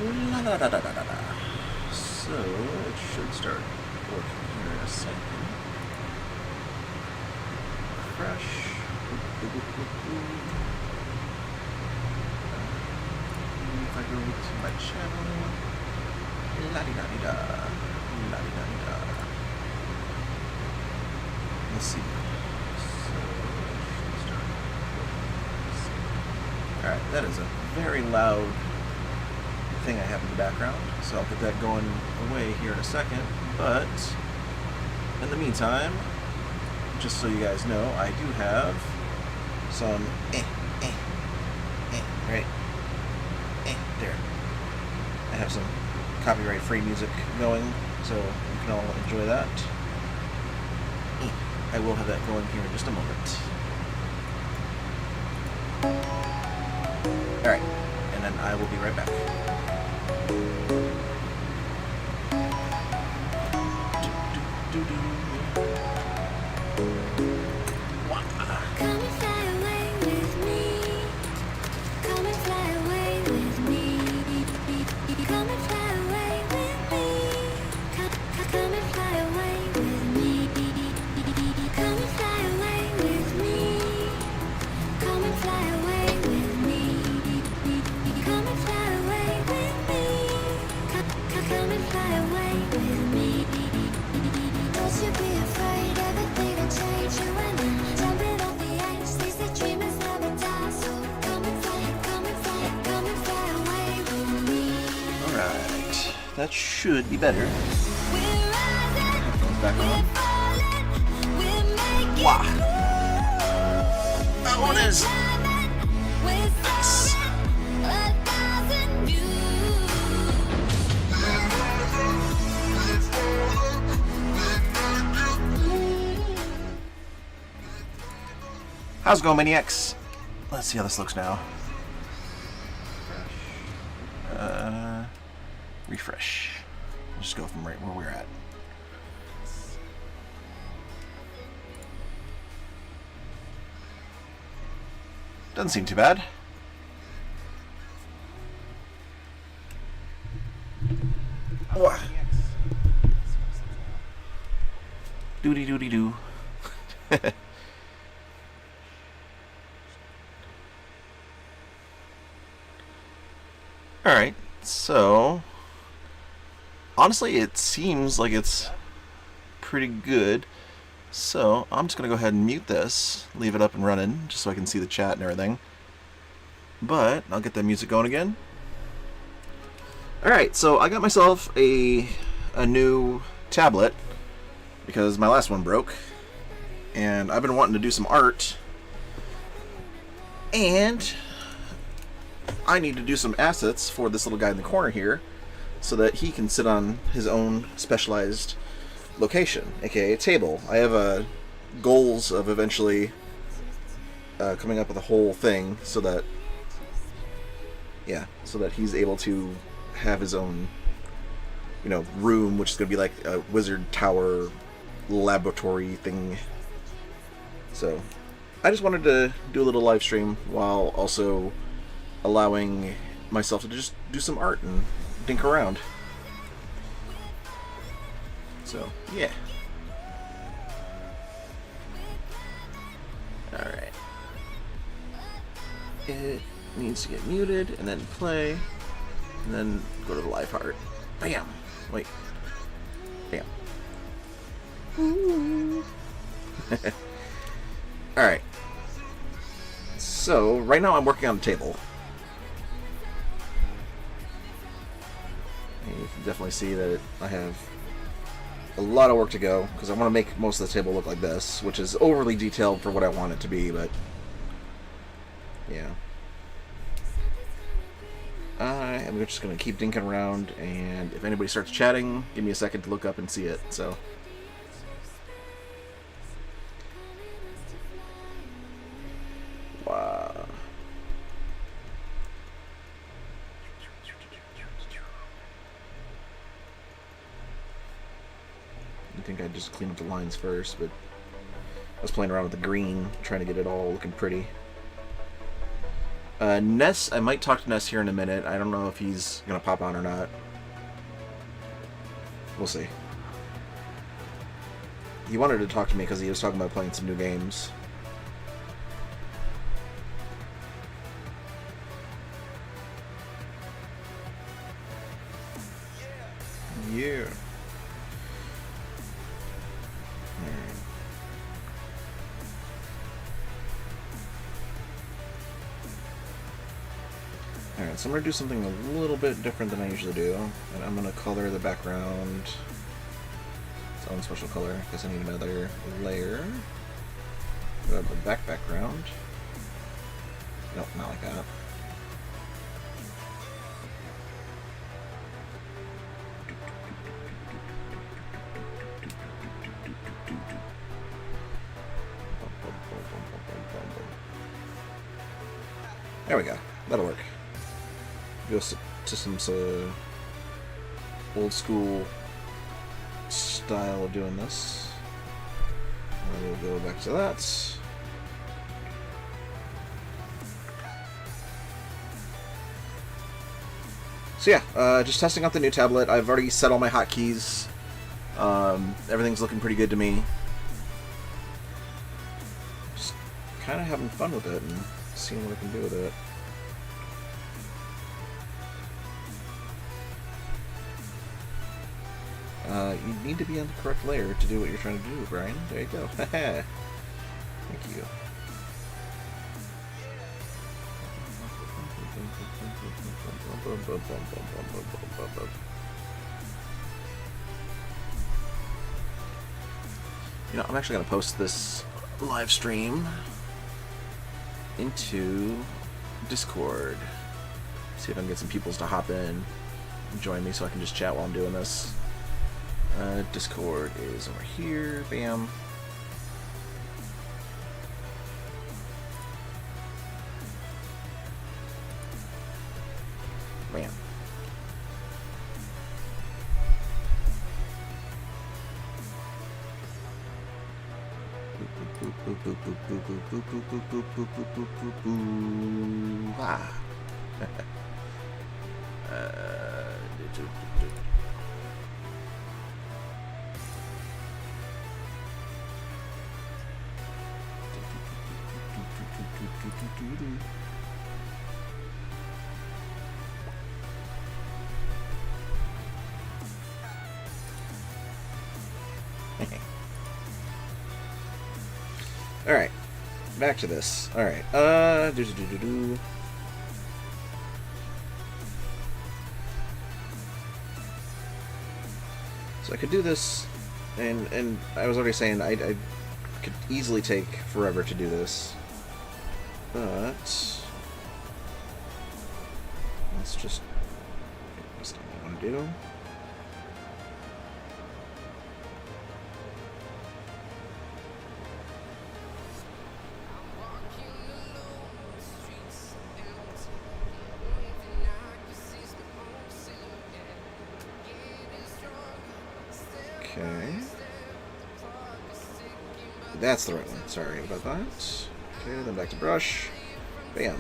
La da da da da da da. So it should start working here in a second. Refresh. If I go to my channel, la di da di da, la di da di da. Let's see. So it should start working. All right, that is a very loud thing I have in the background, so I'll get that going away here in a second. But in the meantime, just so you guys know, I do have some right there. I have some copyright-free music going, so you can all enjoy that. I will have that going here in just a moment. Alright, and then I will be right back. Come and fly away with me. Come and fly away with me. Come and fly away with me. Come and fly away with me. Come and fly away with me. Come and fly away with me. Come and fly away with me. Come and fly away with me. Don't you be afraid, everything will change you and then jumping off the edge. They say dreamers never die, so come and fly away with me. Alright, that should be better. We're rising, Headphones back we're on. falling, we're making Wow. moves. That one is Climbing, we're nice. soaring, 1,000 views. How's it going, Maniacs? Let's see how this looks now. Refresh. We'll just go from right where we're at. Doesn't seem too bad. What? Doody doody doo. Alright, so honestly it seems like it's pretty good. So I'm just gonna go ahead and mute this, leave it up and running, just so I can see the chat and everything. But I'll get that music going again. Alright, so I got myself a new tablet because my last one broke. And I've been wanting to do some art. And I need to do some assets for this little guy in the corner here so that he can sit on his own specialized location, aka a table. I have goals of eventually coming up with a whole thing so that he's able to have his own, room, which is going to be like a wizard tower laboratory thing. So I just wanted to do a little live stream while also allowing myself to just do some art and dink around. So, yeah. Alright. It needs to get muted, and then play, and then go to the live art. Bam! Wait. Bam. Alright. So, right now I'm working on a table. And you can definitely see that I have a lot of work to go, because I want to make most of the table look like this, which is overly detailed for what I want it to be, but yeah. I am just going to keep dinking around, and if anybody starts chatting, give me a second to look up and see it, so. Wow. I think I'd just clean up the lines first, but I was playing around with the green, trying to get it all looking pretty. Ness, I might talk to Ness here in a minute. I don't know if he's gonna pop on or not. We'll see. He wanted to talk to me because he was talking about playing some new games. Yeah. Alright, so I'm going to do something a little bit different than I usually do. And I'm going to color the background its own special color, because I need another layer. Grab the background. Nope, not like that. There we go. That'll work. Go to some old school style of doing this. And we'll go back to that. So yeah, just testing out the new tablet. I've already set all my hotkeys. Everything's looking pretty good to me. Just kind of having fun with it and seeing what I can do with it. You need to be on the correct layer to do what you're trying to do, Brian. There you go. Thank you. You know, I'm actually going to post this live stream into Discord. See if I can get some peoples to hop in and join me so I can just chat while I'm doing this. Discord is over here. Bam. Bam. Ah. Alright, back to this. Alright, So I could do this, and I was already saying I could easily take forever to do this. But let's just that's not what I want to do. Okay. That's the right one. Sorry about that. Okay, then back to brush. Bam.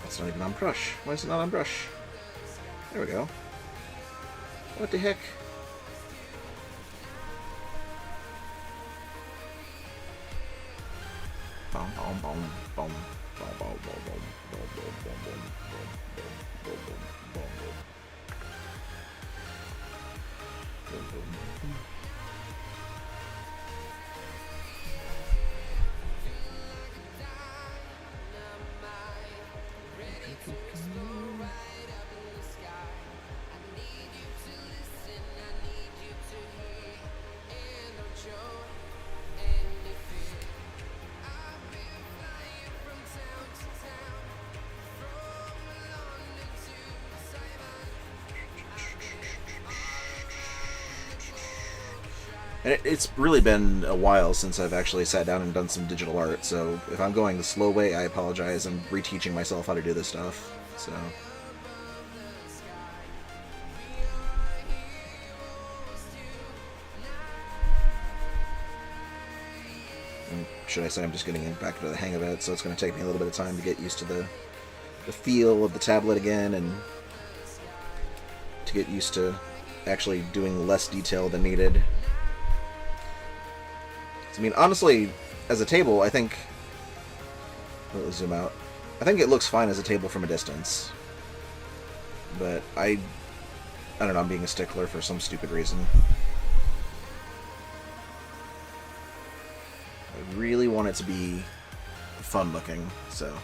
It's not even on brush. Why is it not on brush? There we go. What the heck? Boom, boom, boom, boom, boom, boom, boom, boom, boom, boom, boom, boom, boom, boom, boom, boom. Boom, boom, boom. And it's really been a while since I've actually sat down and done some digital art, so if I'm going the slow way, I apologize. I'm reteaching myself how to do this stuff, so... And should I say I'm just getting back into the hang of it, so it's going to take me a little bit of time to get used to the feel of the tablet again, and to get used to actually doing less detail than needed. I mean, honestly, as a table, I think... Let's zoom out. I think it looks fine as a table from a distance. But I don't know, I'm being a stickler for some stupid reason. I really want it to be fun looking, so...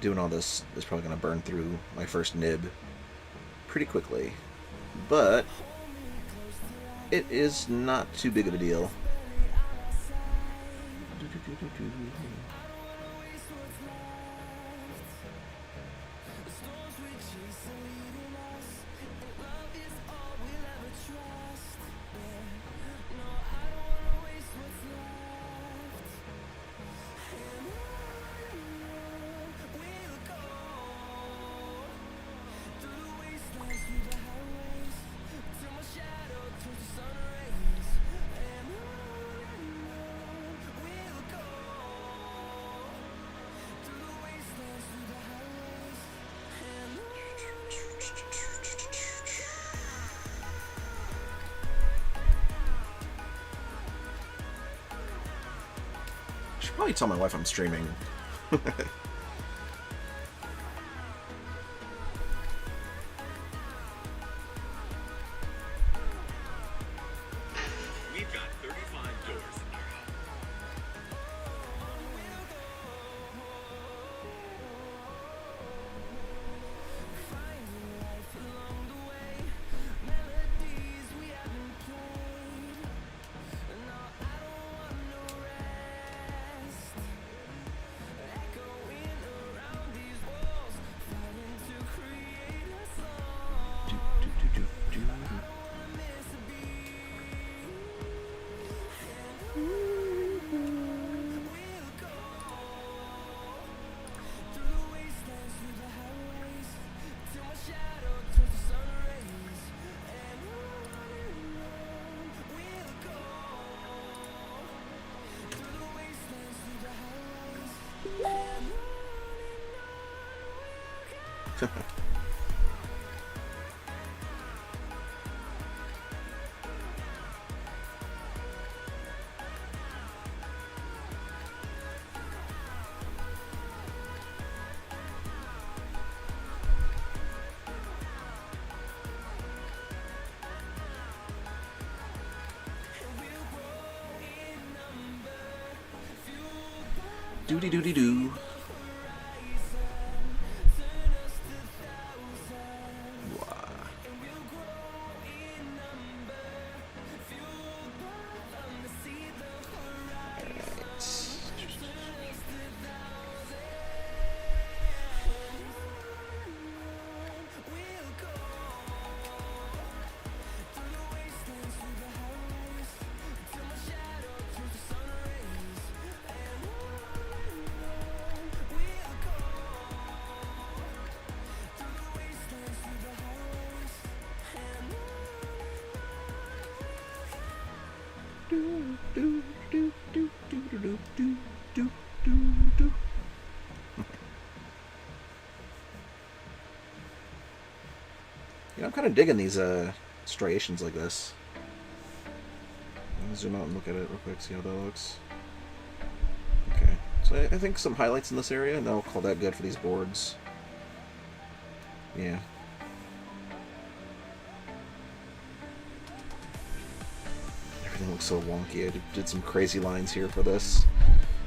Doing all this is probably going to burn through my first nib pretty quickly, but it is not too big of a deal. Should probably tell my wife I'm streaming. We've got 35 doors in our home. Doody doody doo. I'm kind of digging these striations like this. I'm gonna zoom out and look at it real quick, see how that looks. Okay, so I think some highlights in this area, and I'll call that good for these boards. Yeah. Everything looks so wonky. I did some crazy lines here for this.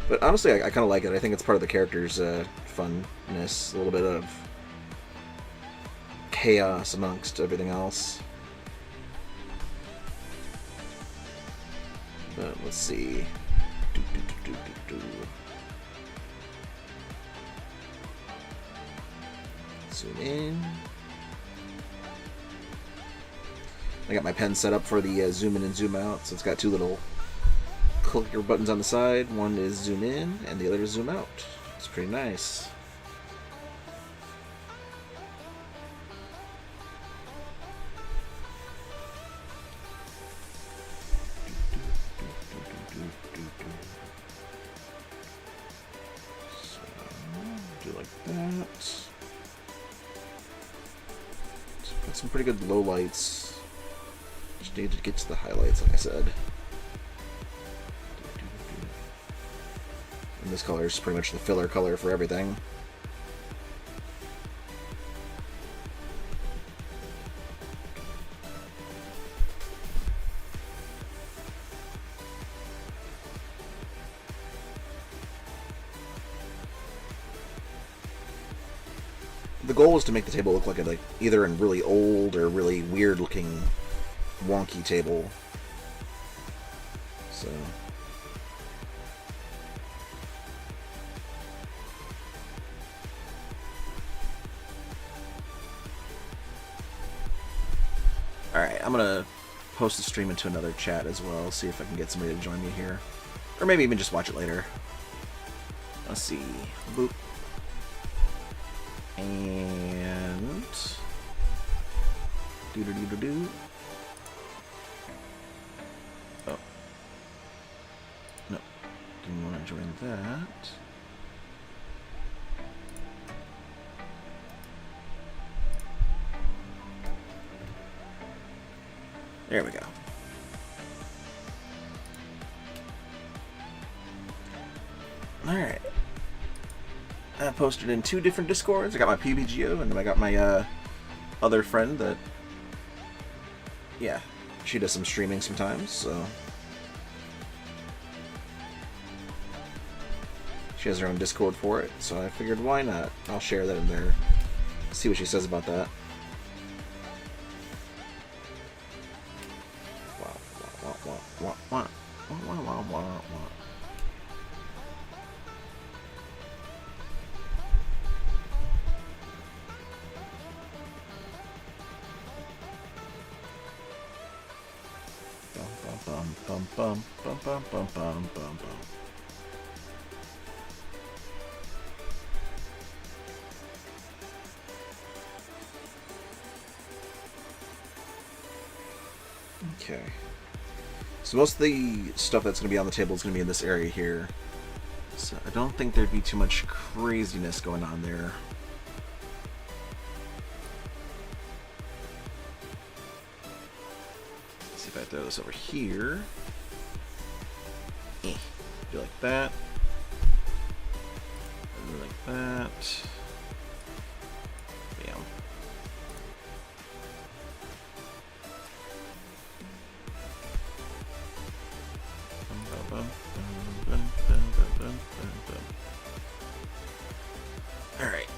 But honestly, I kind of like it. I think it's part of the character's funness. A little bit of chaos amongst everything else. But let's see. Zoom in. I got my pen set up for the zoom in and zoom out, so it's got two little clicker buttons on the side. One is zoom in, and the other is zoom out. It's pretty nice. So, do like that. So got some pretty good low lights. Just need to get to the highlights, like I said. And this color is pretty much the filler color for everything. The goal is to make the table look like either a really old or really weird looking wonky table. So alright, I'm gonna post the stream into another chat as well, see if I can get somebody to join me here. Or maybe even just watch it later. Let's see. Boop. And do. Oh. No. Didn't want to join that. There we go. Alright. I posted in 2 different Discords. I got my PBGO, and then I got my other friend that, yeah, she does some streaming sometimes, so she has her own Discord for it, so I figured why not? I'll share that in there, see what she says about that. Okay. So most of the stuff that's going to be on the table is going to be in this area here. So I don't think there'd be too much craziness going on there. Let's see if I throw this over here. Do like that. And like that. Bam. Alright.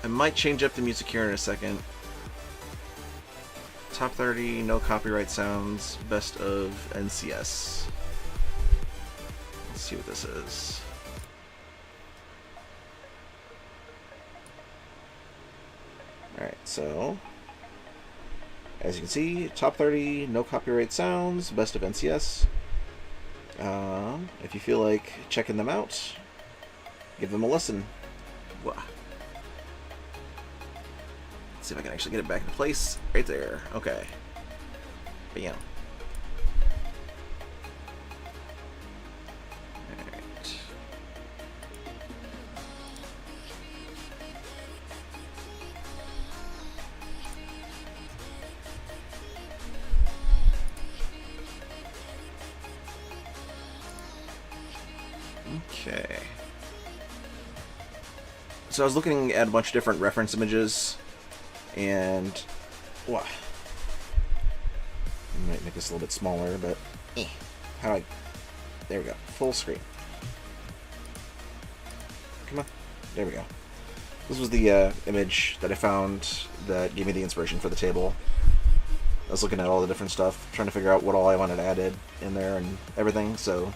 I might change up the music here in a second. Top 30, no copyright sounds, best of NCS. Let's see what this is. Alright, so as you can see, top 30, no copyright sounds, best of NCS. If you feel like checking them out, give them a listen. Wow. Let's see if I can actually get it back into place. Right there. Okay. Bam. Alright. Okay. So I was looking at a bunch of different reference images, and what? I might make this a little bit smaller, but how do I? There we go. Full screen. Come on. There we go. This was the image that I found that gave me the inspiration for the table. I was looking at all the different stuff, trying to figure out what all I wanted added in there and everything. So,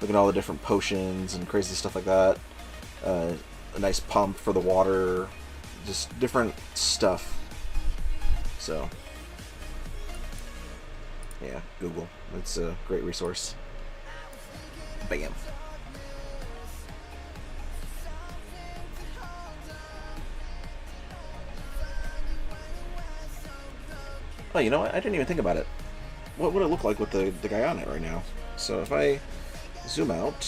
looking at all the different potions and crazy stuff like that. A nice pump for the water. Just different stuff. So, yeah, Google. It's a great resource. Bam. Oh, you know what? I didn't even think about it. What would it look like with the guy on it right now? So if I zoom out,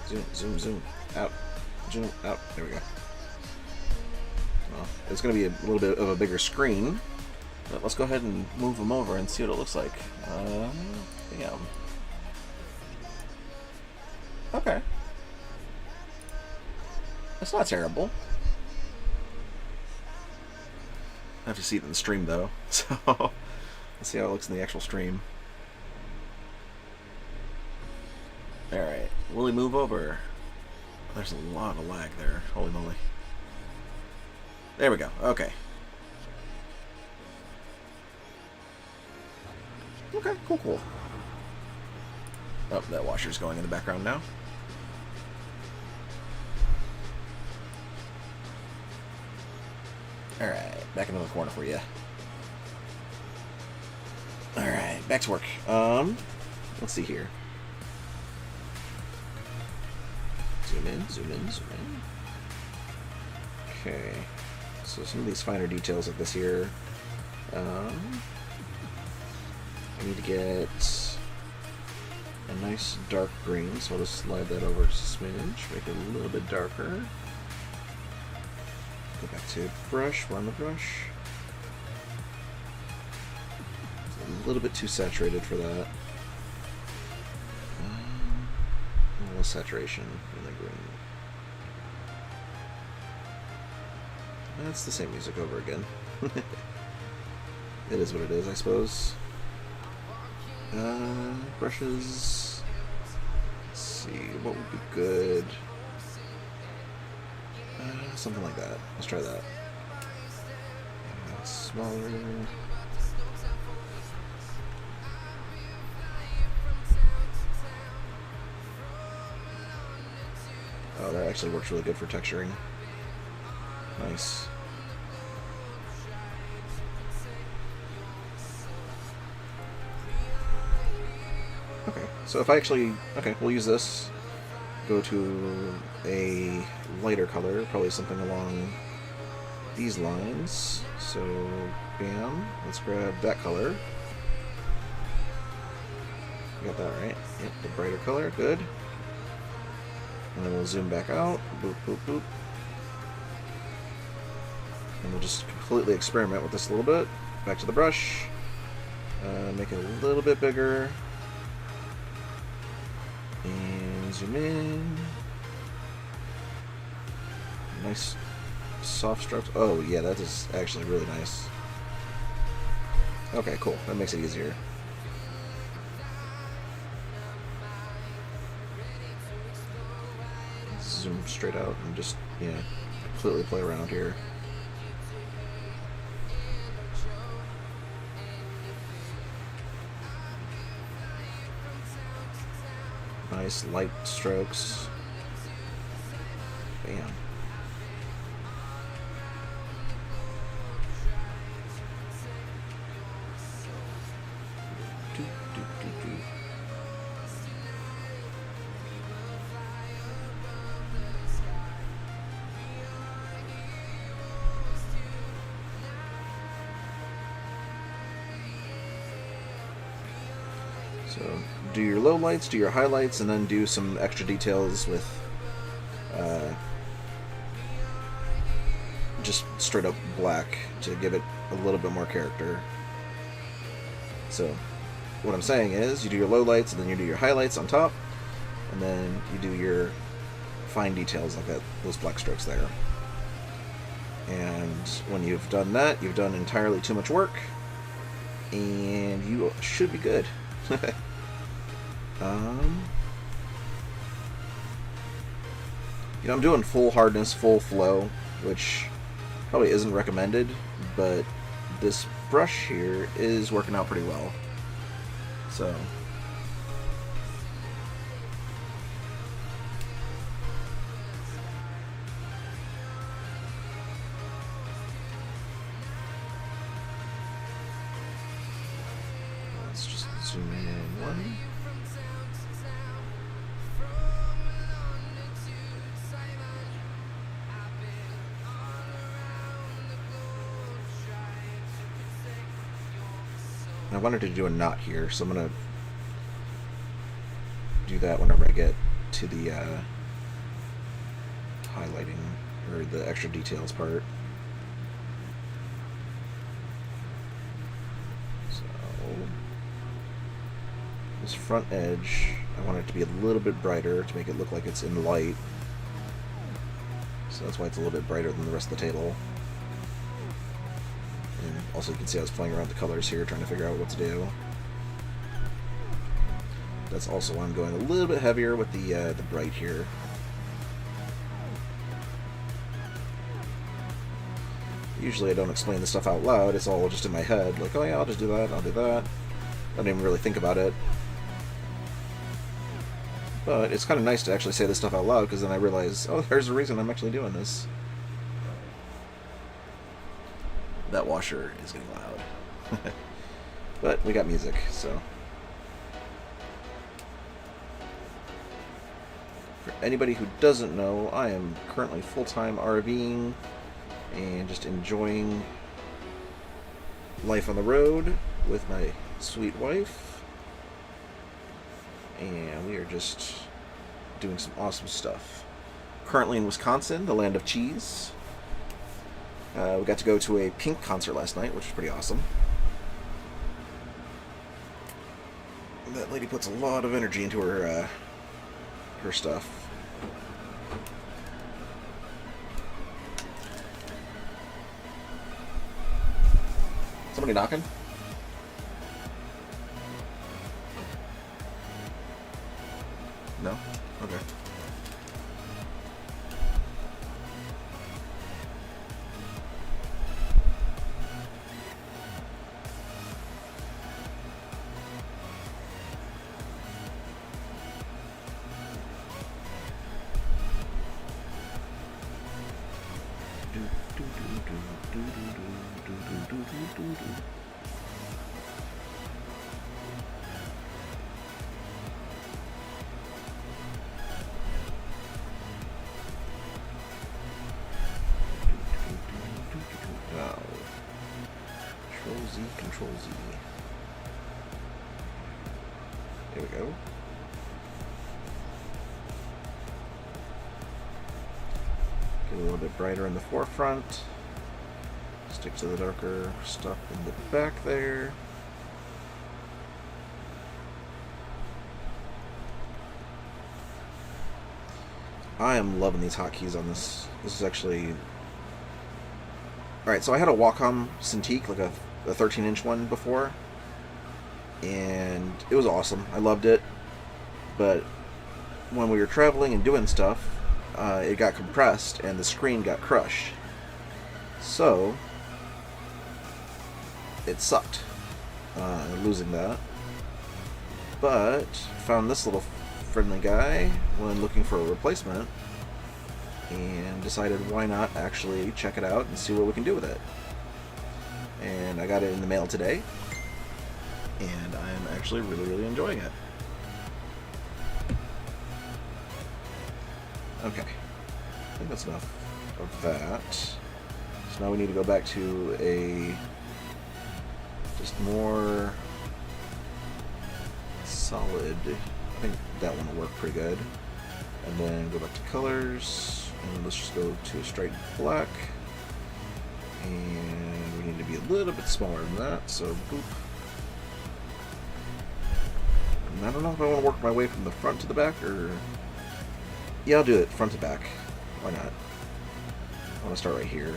zoom out, zoom out. There we go. Well, it's going to be a little bit of a bigger screen, but let's go ahead and move him over and see what it looks like. Bam. Okay. That's not terrible. I have to see it in the stream though, so let's see how it looks in the actual stream. Alright, will he move over? There's a lot of lag there, holy moly. There we go, okay. Okay, cool. Oh, that washer's going in the background now. Alright, back into the corner for you. Alright, back to work. Let's see here. Zoom in. Okay. So some of these finer details like this here. I need to get a nice dark green, so I'll just slide that over just a smidge, make it a little bit darker. Go back to brush, run the brush. It's a little bit too saturated for that. A little saturation in the green. That's the same music over again. It is what it is, I suppose. Brushes. Let's see, what would be good? Something like that. Let's try that. Smaller. Oh, that actually works really good for texturing. Nice. Okay, so if I actually... Okay, we'll use this. Go to a lighter color, probably something along these lines. So, bam. Let's grab that color. Got that right. Yep, the brighter color. Good. And then we'll zoom back out. Boop, boop, boop. And we'll just completely experiment with this a little bit. Back to the brush. Make it a little bit bigger. And zoom in. Nice soft strokes. Oh yeah, that is actually really nice. Okay, cool. That makes it easier. Zoom straight out and just, yeah, completely play around here. Nice light strokes. Bam. Do, do, do, do. So do your lowlights, do your highlights, and then do some extra details with just straight up black to give it a little bit more character. So what I'm saying is you do your lowlights and then you do your highlights on top, and then you do your fine details like that, those black strokes there. And when you've done that, you've done entirely too much work, and you should be good. You know, I'm doing full hardness, full flow, which probably isn't recommended, but this brush here is working out pretty well. So let's just zoom in one. I wanted to do a knot here, so I'm going to do that whenever I get to the highlighting, or the extra details part. So, this front edge, I want it to be a little bit brighter to make it look like it's in light. So that's why it's a little bit brighter than the rest of the table. And also you can see I was playing around with the colors here, trying to figure out what to do. That's also why I'm going a little bit heavier with the bright here. Usually I don't explain this stuff out loud, it's all just in my head, like, oh yeah, I'll just do that, I'll do that. I don't even really think about it. But it's kind of nice to actually say this stuff out loud, because then I realize, oh, there's a reason I'm actually doing this. That washer is getting loud. But we got music, so. For anybody who doesn't know, I am currently full-time RVing and just enjoying life on the road with my sweet wife. And we are just doing some awesome stuff. Currently in Wisconsin, the land of cheese. We got to go to a Pink concert last night, which was pretty awesome. That lady puts a lot of energy into her stuff. Somebody knocking? No? Okay. Now, Control Z. There we go. Get a little bit brighter in the forefront. Stick to the darker stuff in the back there. I am loving these hotkeys on this. This is actually... Alright, so I had a Wacom Cintiq, like a 13-inch one before. And it was awesome. I loved it. But when we were traveling and doing stuff, it got compressed and the screen got crushed. So, it sucked, losing that. But found this little friendly guy when looking for a replacement, and decided why not actually check it out and see what we can do with it. And I got it in the mail today, and I'm actually really enjoying it. Okay, I think that's enough of that. So now we need to go back to a just more solid. I think that one will work pretty good. And then go back to colors, and let's just go to a straight black. And we need to be a little bit smaller than that, so boop. And I don't know if I want to work my way from the front to the back, or... Yeah, I'll do it front to back. Why not? I want to start right here.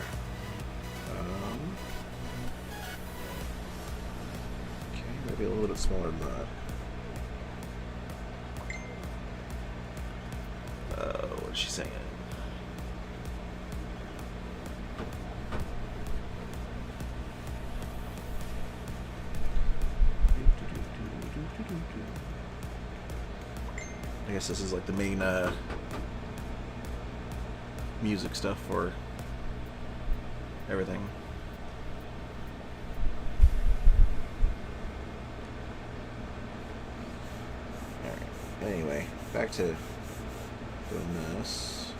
Okay, maybe a little bit smaller than that. What is she saying? I guess this is like the main music stuff for everything. Alright, anyway, back to doing this.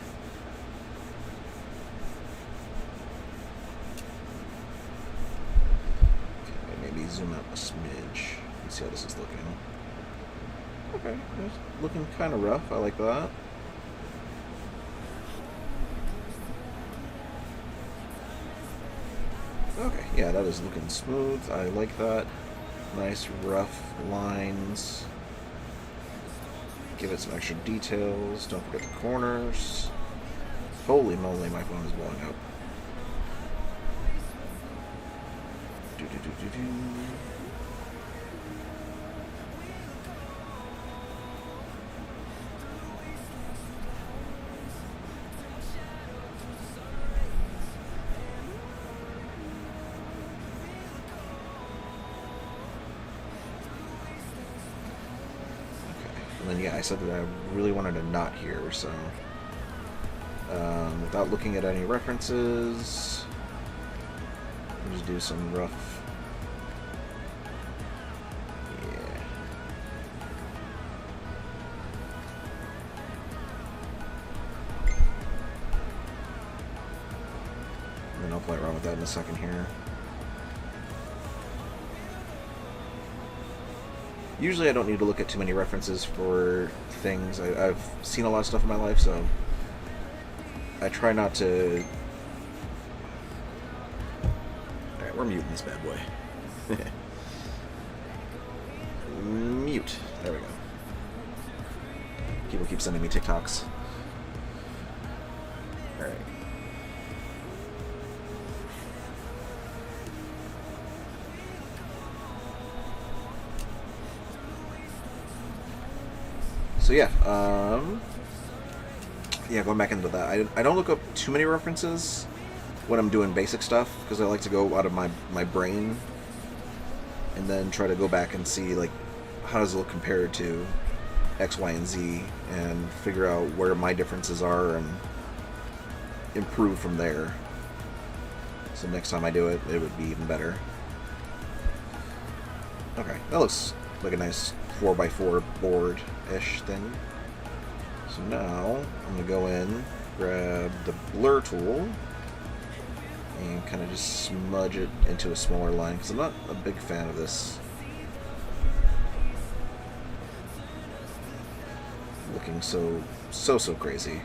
Okay, maybe zoom out a smidge and see how this is looking. Okay, it's looking kind of rough. I like that. Okay, yeah, that is looking smooth. I like that. Nice rough lines. Give it some extra details. Don't forget the corners. Holy moly, my phone is blowing up. Do-do-do-do-do. And then, yeah, I said that I really wanted a knot here, so without looking at any references, I'll just do some rough, yeah. And then I'll play around with that in a second here. Usually I don't need to look at too many references for things. I've seen a lot of stuff in my life, so I try not to... Alright, we're muting this bad boy. Mute. There we go. People keep sending me TikToks. Alright. So yeah, going back into that, I don't look up too many references when I'm doing basic stuff, because I like to go out of my brain and then try to go back and see, like, how does it look compared to X, Y, and Z, and figure out where my differences are and improve from there. So next time I do it, it would be even better. Okay, that looks like a nice 4x4 board-ish thing. So now I'm gonna go in, grab the blur tool, and kind of just smudge it into a smaller line, because I'm not a big fan of this looking so crazy.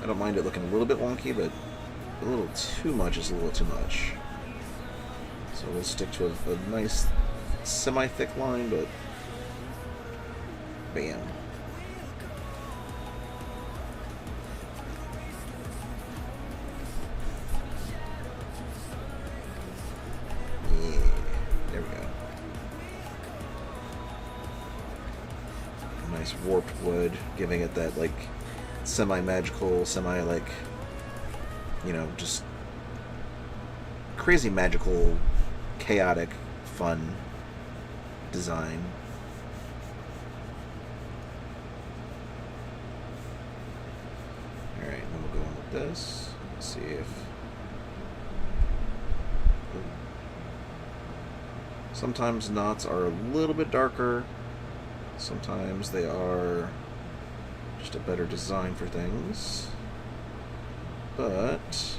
I don't mind it looking a little bit wonky, but a little too much is a little too much. So we'll stick to a nice semi-thick line, but bam. Yeah, there we go. Nice warped wood, giving it that, like, semi-magical, like, you know, just crazy magical, chaotic, fun design. Alright, then we'll go in with this. Let's see if... Sometimes knots are a little bit darker. Sometimes they are just a better design for things. But...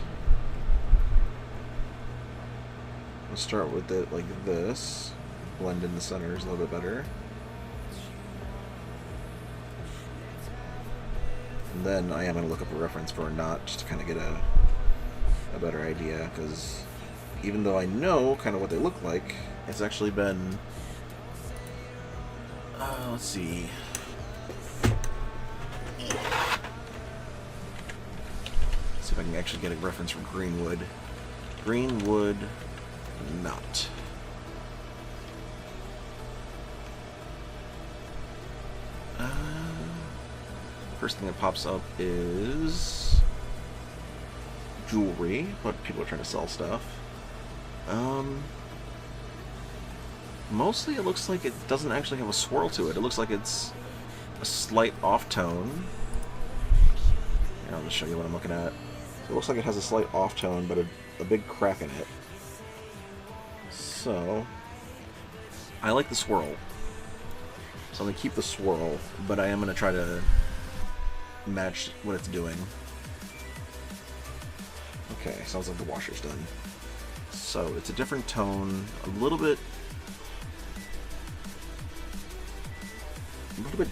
I'll start with it like this. Blend in the centers a little bit better. And then I am going to look up a reference for a knot just to kind of get a better idea, because even though I know kind of what they look like, it's actually been Let's see. See if I can actually get a reference from Greenwood. Greenwood, not. First thing that pops up is jewelry, but people are trying to sell stuff. Mostly it looks like it doesn't actually have a swirl to it. It looks like it's a slight off tone. Here, I'll just show you what I'm looking at. So it looks like it has a slight off tone, but a big crack in it. So I like the swirl. So I'm going to keep the swirl, but I am going to try to match what it's doing. Okay, sounds like the washer's done. So it's a different tone, a little bit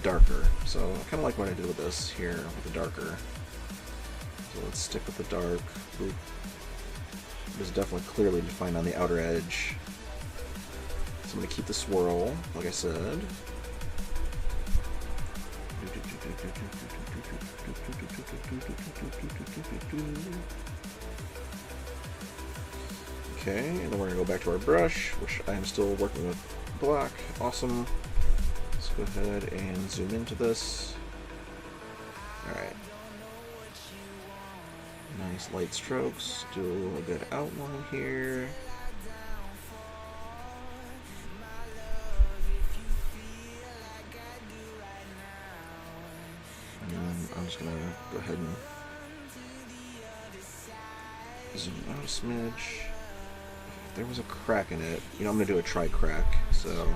darker. So I kind of like what I did with this here, with the darker. So let's stick with the dark. Ooh. It's definitely clearly defined on the outer edge. So I'm going to keep the swirl, like I said. Okay, and then we're going to go back to our brush, which I am still working with black. Awesome. Let's go ahead and zoom into this. Alright. Nice light strokes. Do a good outline here. And I'm just going to go ahead and zoom out a smidge. If there was a crack in it, you know, I'm going to do a tri-crack, so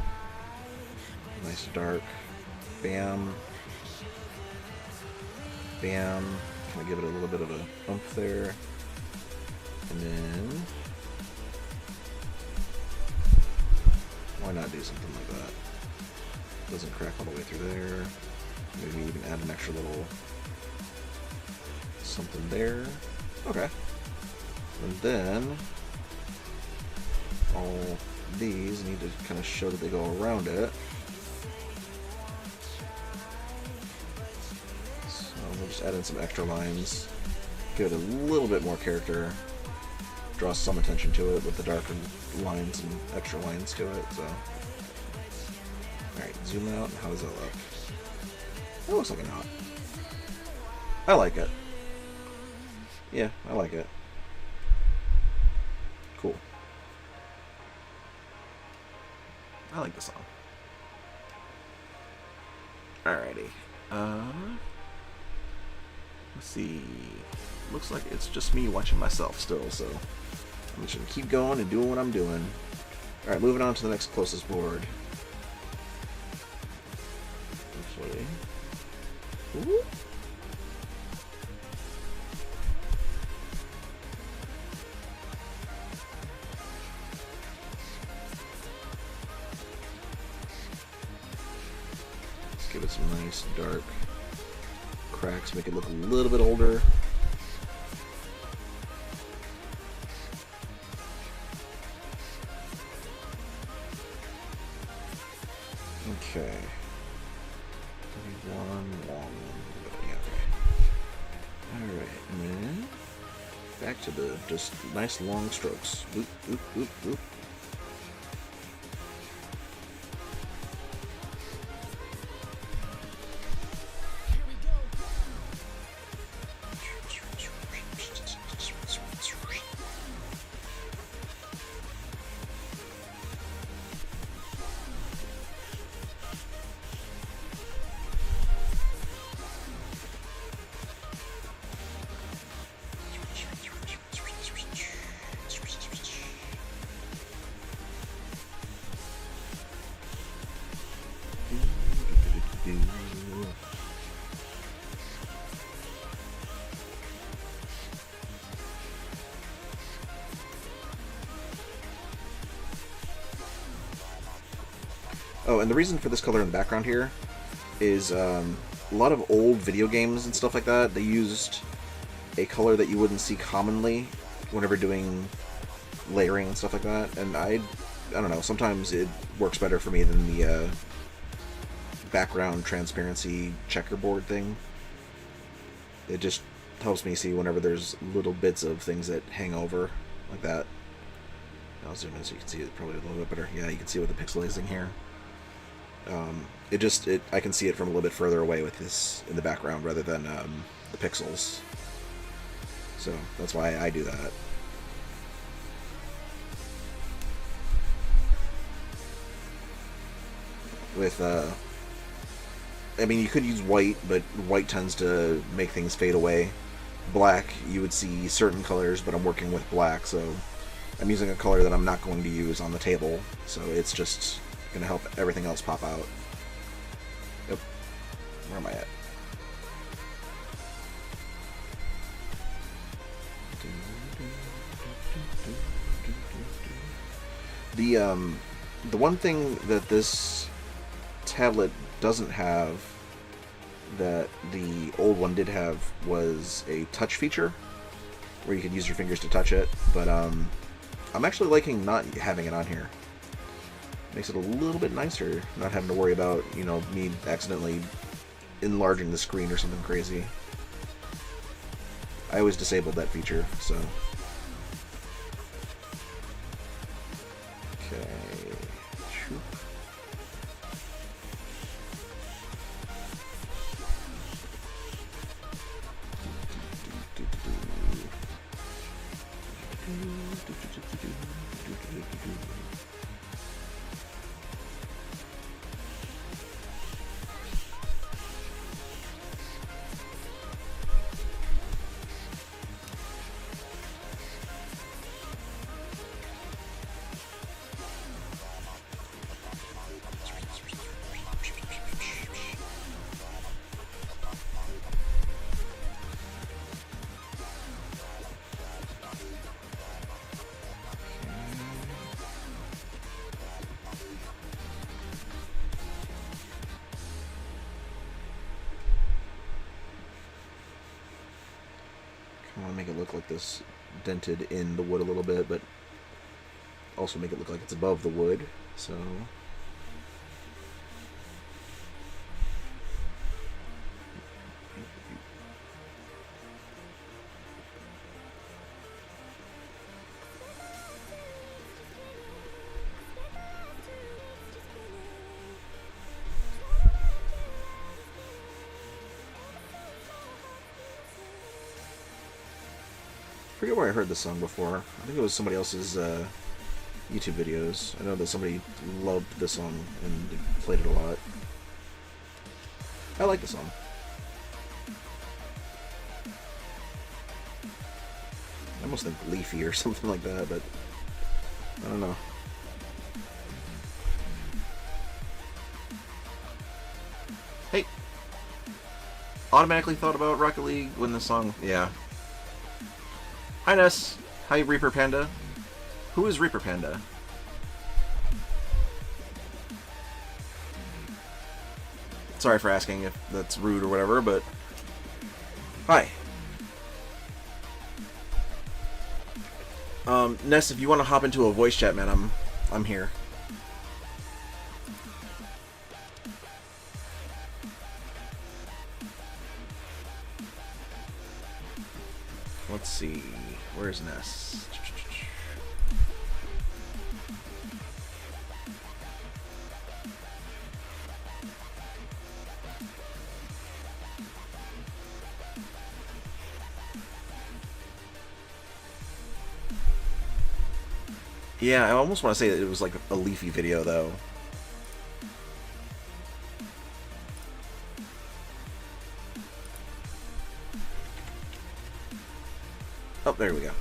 nice dark, bam, bam, kind of give it a little bit of a oomph there, and then, why not do something like that? Doesn't crack all the way through there, maybe even add an extra little something there, okay, and then, all these need to kind of show that they go around it. So we'll just add in some extra lines, give it a little bit more character, draw some attention to it with the darker lines and extra lines to it. So, alright, zoom out. How does that look? That looks like a knot. I like it. Yeah, I like it. Cool. I like the song. Alrighty. Let's see. Looks like it's just me watching myself still, so I'm just gonna keep going and doing what I'm doing. Alright, moving on to the next closest board. Actually. Ooh. Give it some nice dark cracks, make it look a little bit older. Okay. 31 long. Yeah, okay. Alright, and then back to the just nice long strokes. Oop, oop, oop, oop. Oh, and the reason for this color in the background here is a lot of old video games and stuff like that, they used a color that you wouldn't see commonly whenever doing layering and stuff like that, and I don't know, sometimes it works better for me than background transparency checkerboard thing. It just helps me see whenever there's little bits of things that hang over like that. I'll zoom in so you can see it probably a little bit better. Yeah, you can see with the pixelizing here. I can see it from a little bit further away with this in the background rather than the pixels. So that's why I do that. With I mean, you could use white, but white tends to make things fade away. Black, you would see certain colors, but I'm working with black, so I'm using a color that I'm not going to use on the table, so it's just going to help everything else pop out. Yep. Where am I at? The one thing that this tablet doesn't have that the old one did have was a touch feature where you could use your fingers to touch it, but I'm actually liking not having it on here. Makes it a little bit nicer, not having to worry about, you know, me accidentally enlarging the screen or something crazy. I always disabled that feature, so. Okay. Shoop. I want to make it look like this dented in the wood a little bit, but also make it look like it's above the wood, so... I forget where I heard this song before. I think it was somebody else's YouTube videos. I know that somebody loved this song and played it a lot. I like the song. I almost think Leafy or something like that, but I don't know. Hey! Automatically thought about Rocket League when the song... Yeah. Hi Ness. Hi Reaper Panda. Who is Reaper Panda? Sorry for asking if that's rude or whatever, but... Hi. Ness, if you want to hop into a voice chat, man, I'm here. Let's see. Where's Ness? Yeah, I almost want to say that it was like a Leafy video, though. Oh, there we go.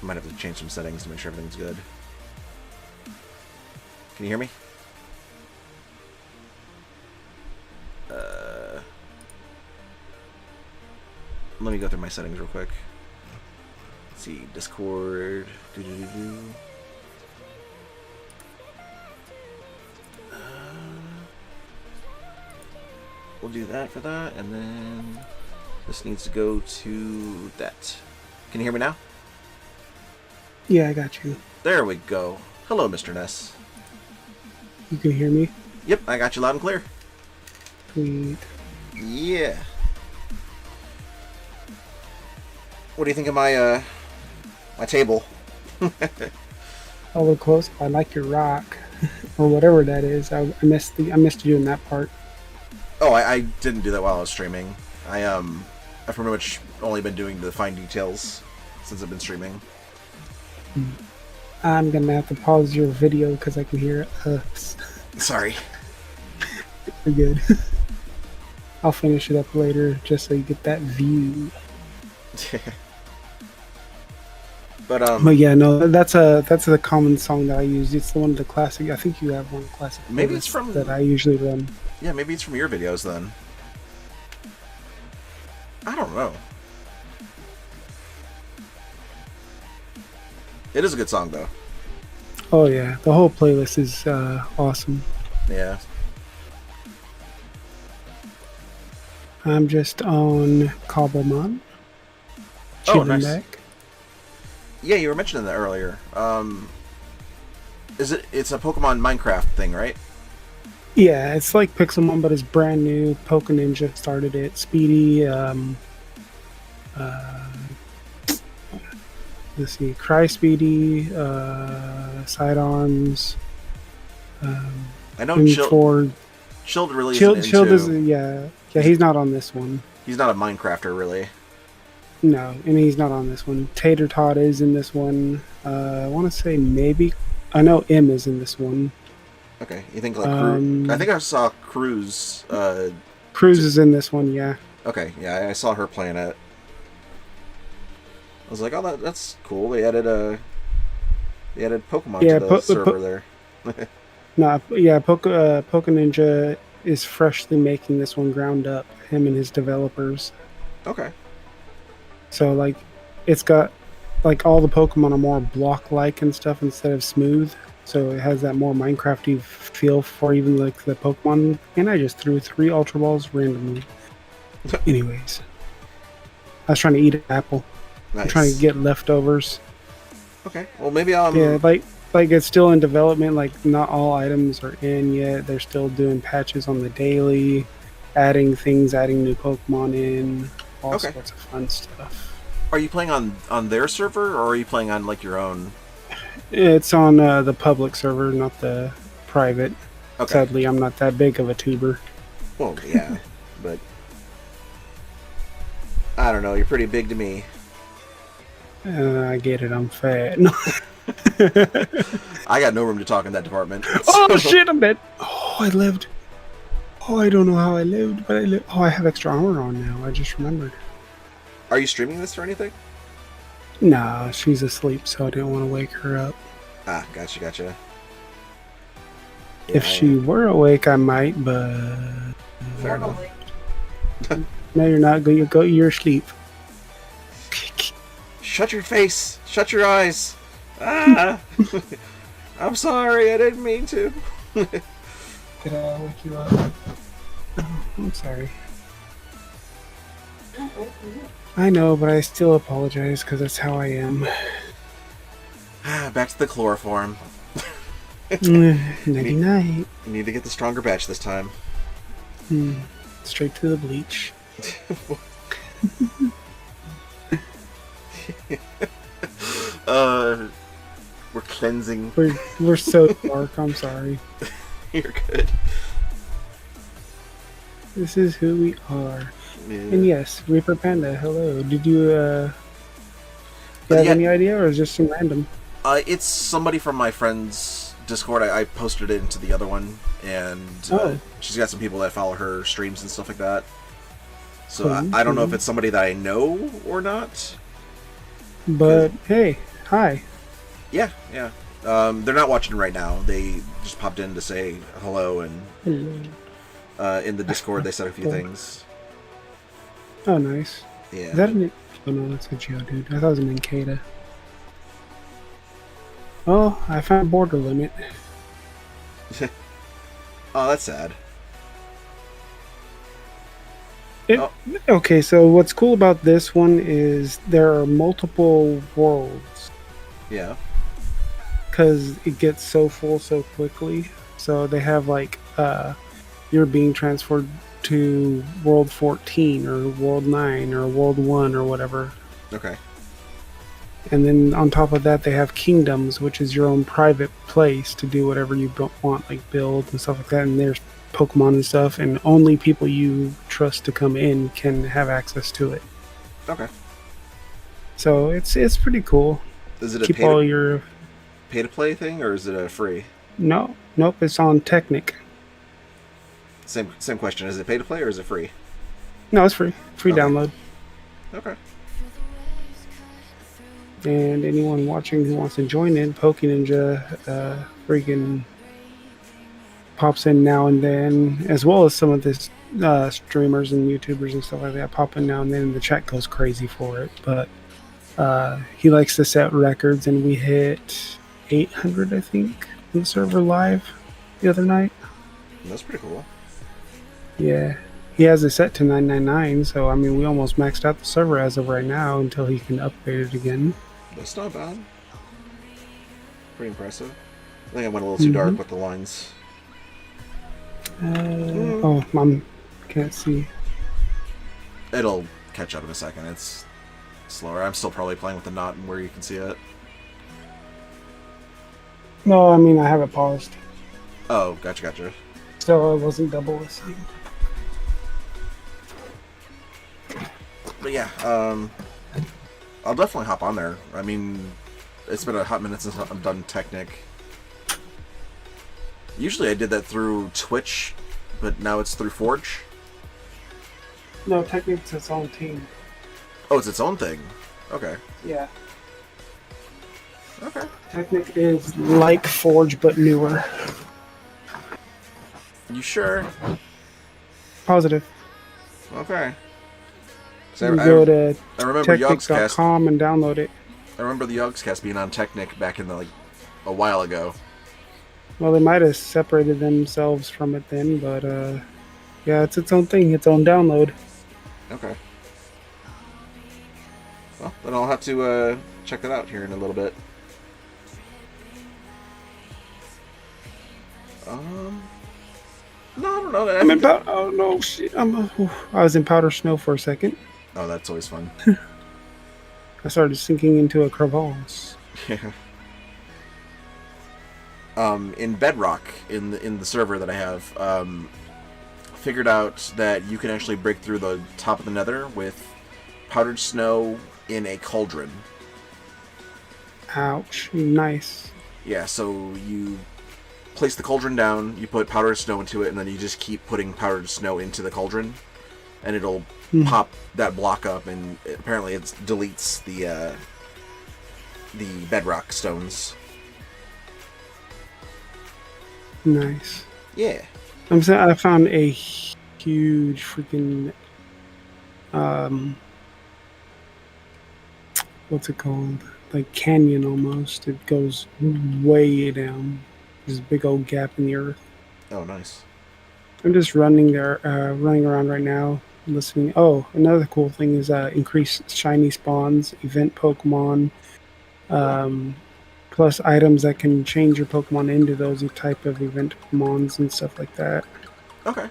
Might have to change some settings to make sure everything's good. Can you hear me? Let me go through my settings real quick. Let's see, Discord. We'll do that for that, and then this needs to go to that. Can you hear me now? Yeah, I got you. There we go. Hello, Mr. Ness. You can hear me? Yep, I got you loud and clear. Sweet. Yeah. What do you think of my my table? I'll look close. I like your rock, or whatever that is. I missed you in that part. Oh, I didn't do that while I was streaming. I've pretty much only been doing the fine details since I've been streaming. I'm gonna have to pause your video because I can hear us. Sorry. You're good. I'll finish it up later just so you get that view. But But yeah, no, that's a common song that I use. It's the one of the classic. I think you have one classic. Maybe it's playlists from- that I usually run. yeah, maybe it's from your videos then. I don't know. It is a good song though. Oh yeah, the whole playlist is awesome. Yeah. I'm just on Cobblemon. Oh, Chilling nice. back. Yeah, you were mentioning that earlier. It's a Pokemon Minecraft thing, right? Yeah, it's like Pixelmon, but it's brand new. Poke Ninja started it. Speedy, let's see, Cry Speedy, Sidearms, I know Ford. Chilled really Chill isn't into... is, yeah, he's not on this one. He's not a Minecrafter, really. No, and he's not on this one. Tater Tot is in this one. I want to say maybe. I know M is in this one. Okay, you think like I think I saw Cruz. Cruz is in this one, yeah. Okay, yeah, I saw her playing it. I was like, oh, that's cool. They added Pokemon Yeah, to the server there. No, yeah, Poke Ninja is freshly making this one ground up. Him and his developers. Okay. So like, it's got like all the Pokemon are more block-like and stuff instead of smooth. So it has that more Minecrafty feel for even like the Pokemon. And I just threw 3 Ultra Balls randomly. Anyways, I was trying to eat an apple. Nice. I'm trying to get leftovers. Okay. Well, maybe I'll. Yeah, like it's still in development. Like not all items are in yet. They're still doing patches on the daily, adding things, adding new Pokemon in, all Okay. sorts of fun stuff. Are you playing on their server, or are you playing on like your own? It's on the public server, not the private. Okay. Sadly, I'm not that big of a tuber. Well, yeah, but I don't know. You're pretty big to me. I get it. I'm fat. No. I got no room to talk in that department. Oh So- shit! I'm dead. Oh, I lived. Oh, I don't know how I lived, but I lived. Oh, I have extra armor on now. I just remembered. Are you streaming this or anything? Nah, she's asleep, so I didn't want to wake her up. Ah, gotcha. Yeah, If she were awake, I might, but fair enough. no, you're not. Go. You're asleep. Shut your face. Shut your eyes. Ah! I'm sorry. I didn't mean to. Did I wake you up? Oh, I'm sorry. I know, but I still apologize because that's how I am. Back to the chloroform. Nighty night. You need to get the stronger batch this time. Straight to the bleach. We're cleansing. We're so dark. I'm sorry. You're good. This is who we are. Yeah. And yes, Reaper Panda. Hello. Did you have any idea, or is it just some random? It's somebody from my friend's Discord. I posted it into the other one, and she's got some people that follow her streams and stuff like that. So I don't know if it's somebody that I know or not. But hey, hi. Yeah. They're not watching right now. They just popped in to say hello, and Hello. in the Discord they said a few things. Oh, nice. Yeah. Is that an... Oh no, that's a Geodude. I thought it was an Inkata. Oh, I found border limit. Oh, that's sad. Okay, so what's cool about this one is there are multiple worlds Yeah. because it gets so full so quickly. So they have like you're being transferred to World 14 or World 9 or World 1 or whatever. Okay. And then on top of that, they have kingdoms, which is your own private place to do whatever you want, like build and stuff like that. And there's Pokemon and stuff, and only people you trust to come in can have access to it. Okay. So it's pretty cool. Is it a Keep all your pay to play thing, or is it a free? nope. It's on Technic. Same question. Is it pay to play or is it free? No, it's free. Free Okay. download. Okay. And anyone watching who wants to join in, Poke Ninja freaking pops in now and then, as well as some of the streamers and YouTubers and stuff like that pop in now and then, and the chat goes crazy for it. But he likes to set records, and we hit 800, I think, on the server live the other night. That's pretty cool. Yeah. He has it set to 999, so I mean, we almost maxed out the server as of right now until he can upgrade it again. That's not bad. Pretty impressive. I think I went a little too dark with the lines. Oh, Mom, can't see. It'll catch up in a second. It's slower. I'm still probably playing with the knot and where you can see it. No, I mean, I have it paused, Oh, gotcha. so I wasn't double listening. But yeah, I'll definitely hop on there. I mean, it's been a hot minute since I've done Technic. Usually I did that through Twitch, but now it's through Forge. No, Technic's its own team. Oh, it's its own thing. Okay. Yeah. Okay. Technic is like Forge, but newer. You sure? Positive. Okay. You can go to I remember Yogscast. Technic.com and download it. I remember the Yogscast being on Technic back in a while ago. Well, they might have separated themselves from it then, but yeah, it's its own thing, its own download. Okay. Well, then I'll have to check that out here in a little bit. No, I don't know. I'm in powder. Oh no, shit! I was in powder snow for a second. Oh, that's always fun. I started sinking into a crevasse. Yeah. In Bedrock, in the server that I have, figured out that you can actually break through the top of the Nether with powdered snow in a cauldron. Ouch! Nice. Yeah, so you place the cauldron down, you put powdered snow into it, and then you just keep putting powdered snow into the cauldron, and it'll pop that block up, and apparently it deletes the bedrock stones. Nice. Yeah. I'm saying I found a huge freaking what's it called? Like canyon almost. It goes way down. There's a big old gap in the earth. Oh, nice. I'm just running around right now, listening. Oh, another cool thing is increased shiny spawns, event Pokemon, plus items that can change your Pokemon into those type of event Pokemons and stuff like that. Okay.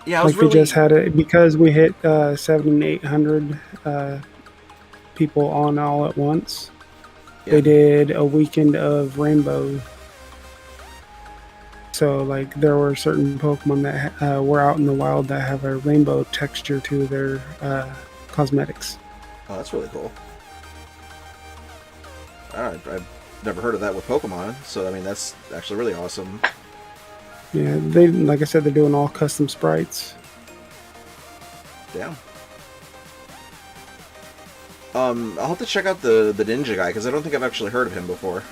Yeah, I was Like we just had it because we hit 700 and 800 people on all at once. Yeah. They did a weekend of rainbow. So like there were certain Pokemon that were out in the wild that have a rainbow texture to their cosmetics. Oh, that's really cool. I've never heard of that with Pokemon, so I mean that's actually really awesome. Yeah, they like I said, they're doing all custom sprites. Damn. I'll have to check out the Ninja guy because I don't think I've actually heard of him before.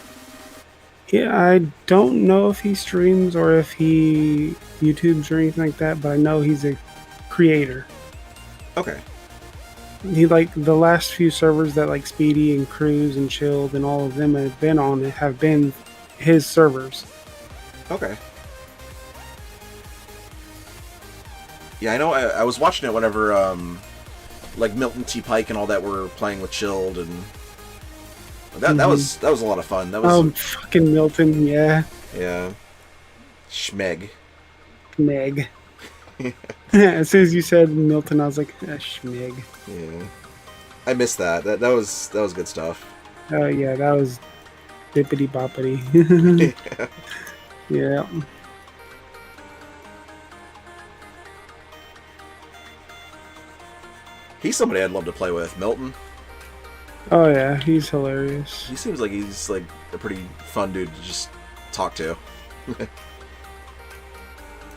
Yeah, I don't know if he streams or if he YouTubes or anything like that, but I know he's a creator. Okay. He like the last few servers that like Speedy and Cruz and Chilled and all of them have been on have been his servers. Okay. Yeah, I know. I was watching it whenever like Milton T. Pike and all that were playing with Chilled, and that was a lot of fun. That was Fucking Milton, yeah. yeah. Schmeg. Meg. As soon as you said Milton, I was like, Schmeg. Yeah. I missed that. That was good stuff. Oh yeah, that was bippity boppity. Yeah. He's somebody I'd love to play with. Milton. Oh yeah, he's hilarious. He seems like he's like a pretty fun dude to just talk to.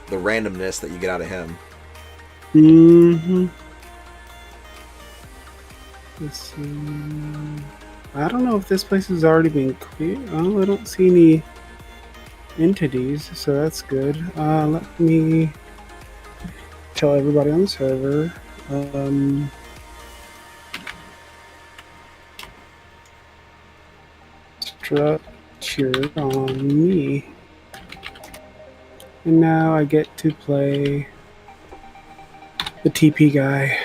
The randomness that you get out of him. Mm-hmm. Let's see. I don't know if this place has already been cleared. Oh, I don't see any entities, so that's good. Let me tell everybody on the server. Structure on me. And now I get to play the TP guy.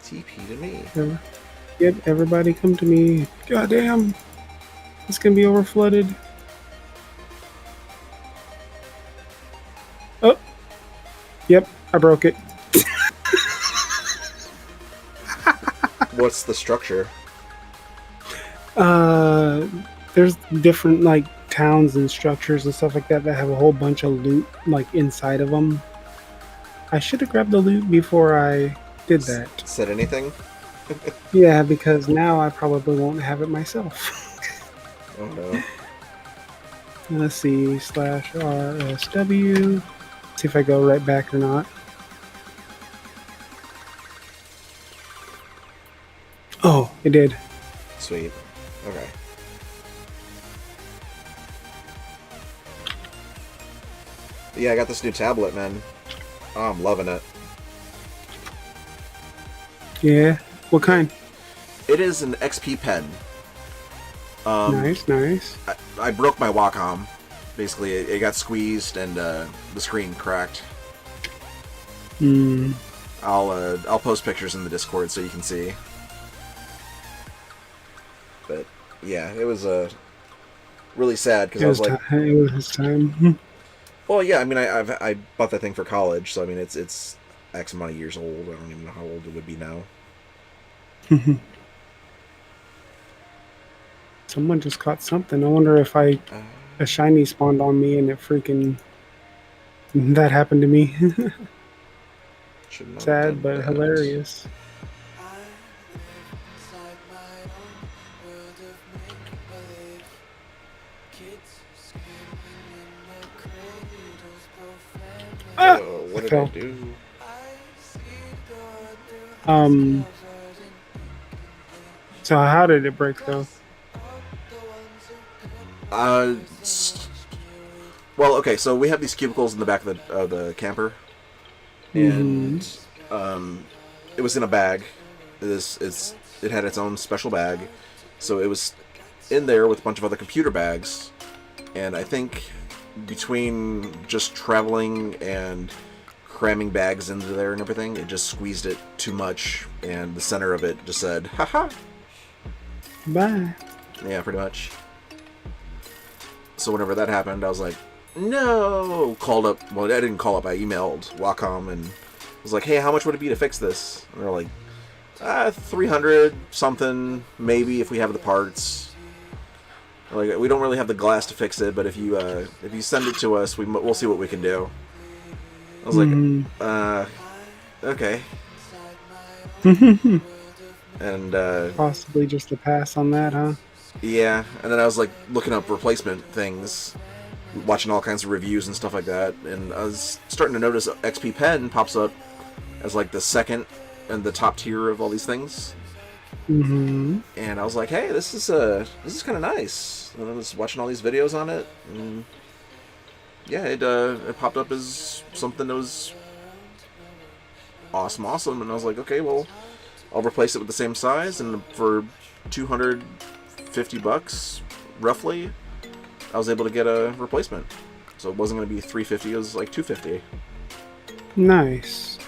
TP to me. Yep, everybody come to me. Goddamn. It's gonna be over flooded. Oh. Yep, I broke it. What's the structure? There's different like towns and structures and stuff like that that have a whole bunch of loot like inside of them. I should have grabbed the loot before I did that. Said anything? Yeah, because now I probably won't have it myself. Oh no. Let's see, /RSW. See if I go right back or not. Oh, it did. Sweet. Okay. Yeah, I got this new tablet, man. Oh, I'm loving it. Yeah. What kind? It is an XP pen. Nice, nice. I broke my Wacom. Basically, it got squeezed and the screen cracked. Hmm. I'll post pictures in the Discord so you can see. But yeah, it was really sad because I was like, it was his time. well, yeah. I mean, I bought that thing for college, so I mean, it's X amount of years old. I don't even know how old it would be now. Someone just caught something. I wonder if a shiny spawned on me and it freaking that happened to me. Shouldn't have Sad done but that. hilarious. Ah! Oh, what did fell. I do? So how did it break though? Well, okay, so we have these cubicles in the back of the camper, and it was in a bag. It had its own special bag, so it was in there with a bunch of other computer bags, and I think between just traveling and cramming bags into there and everything, it just squeezed it too much, and the center of it just said, haha. Bye. Yeah, pretty much. So whenever that happened, I was like, no! Called up, well, I didn't call up, I emailed Wacom and was like, hey, how much would it be to fix this? And they're like, 300 something, maybe, if we have the parts. Like, we don't really have the glass to fix it, but if you send it to us, we'll see what we can do. I was like, okay. And Possibly just a pass on that, huh? yeah, and then I was like looking up replacement things, watching all kinds of reviews and stuff like that, and I was starting to notice XP Pen pops up as like the second and the top tier of all these things. Mm-hmm. And I was like, hey, this is kind of nice. And I was watching all these videos on it, and yeah, it popped up as something that was awesome, and I was like, okay, well, I'll replace it with the same size, and for $250 roughly, I was able to get a replacement. So it wasn't going to be $350, it was like $250. Nice.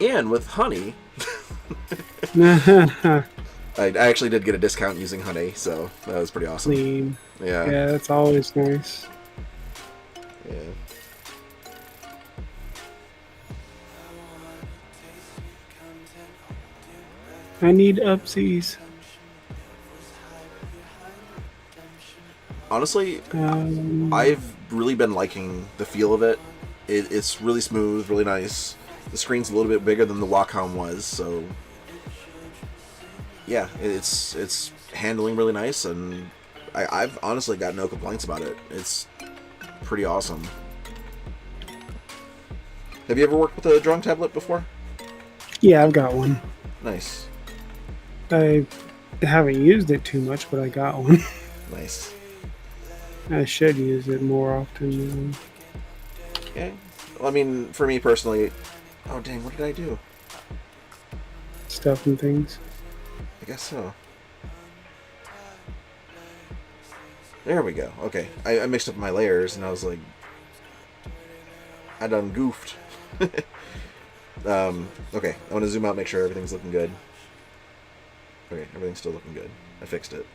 And with Honey, Clean. I actually did get a discount using Honey, so that was pretty awesome. Yeah. Yeah, that's always nice. Yeah. I need upsies. Honestly, Um, I've really been liking the feel of it. It's really smooth, really nice. The screen's a little bit bigger than the Wacom was, so yeah, it's handling really nice, and I've honestly got no complaints about it. It's pretty awesome. Have you ever worked with a drawing tablet before? yeah, I've got one. Nice, I haven't used it too much, but I got one. nice. I should use it more often. Okay. Well, I mean, for me personally, oh dang, what did I do? Stuff and things. I guess so. There we go. Okay, I mixed up my layers, and I was like, I done goofed. Okay, I want to zoom out, make sure everything's looking good. Okay, everything's still looking good. I fixed it.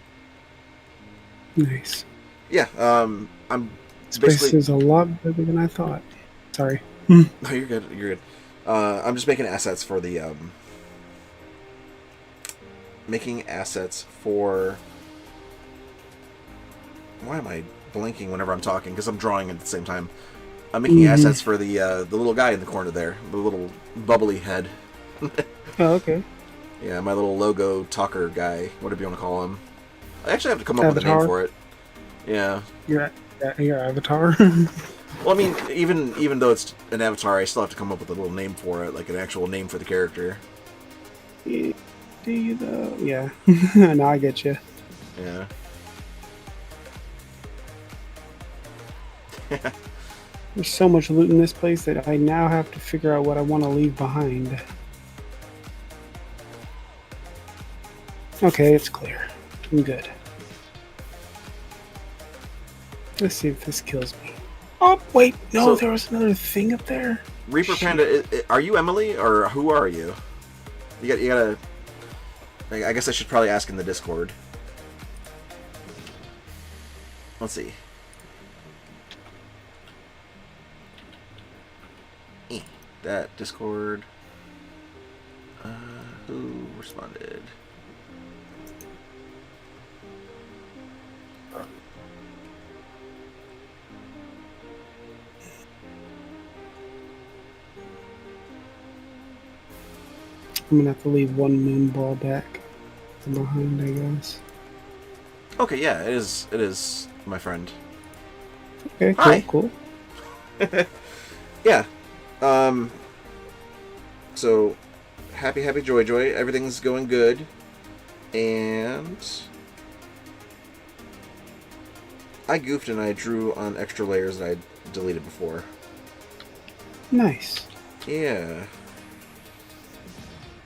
Nice. Yeah, I'm This place basically. is a lot bigger than I thought. Sorry. No, you're good. You're good. I'm just making assets for the making assets for. Why am I blinking whenever I'm talking? Because I'm drawing at the same time. I'm making assets for the little guy in the corner there, the little bubbly head. Oh, okay. Yeah, my little logo talker guy, whatever you want to call him. I actually have to come up with a Avatar? name for it. Yeah. Your avatar. Well, I mean, even though it's an avatar, I still have to come up with a little name for it, like an actual name for the character. Do you though? Yeah. Now I get you. Yeah. There's so much loot in this place that I now have to figure out what I want to leave behind. Okay, it's clear. I'm good. Let's see if this kills me. Oh, wait. No, So- there was another thing up there. Reaper Panda, are you Emily or who are you? You gotta. I guess I should probably ask in the Discord. Let's see. That Discord. Who responded? I'm gonna have to leave one moon ball back behind, I guess. Okay, yeah, it is. It is my friend. Okay, cool, Hi. cool. Yeah. So, happy joy. Everything's going good, and I goofed and I drew on extra layers that I deleted before. Nice. Yeah.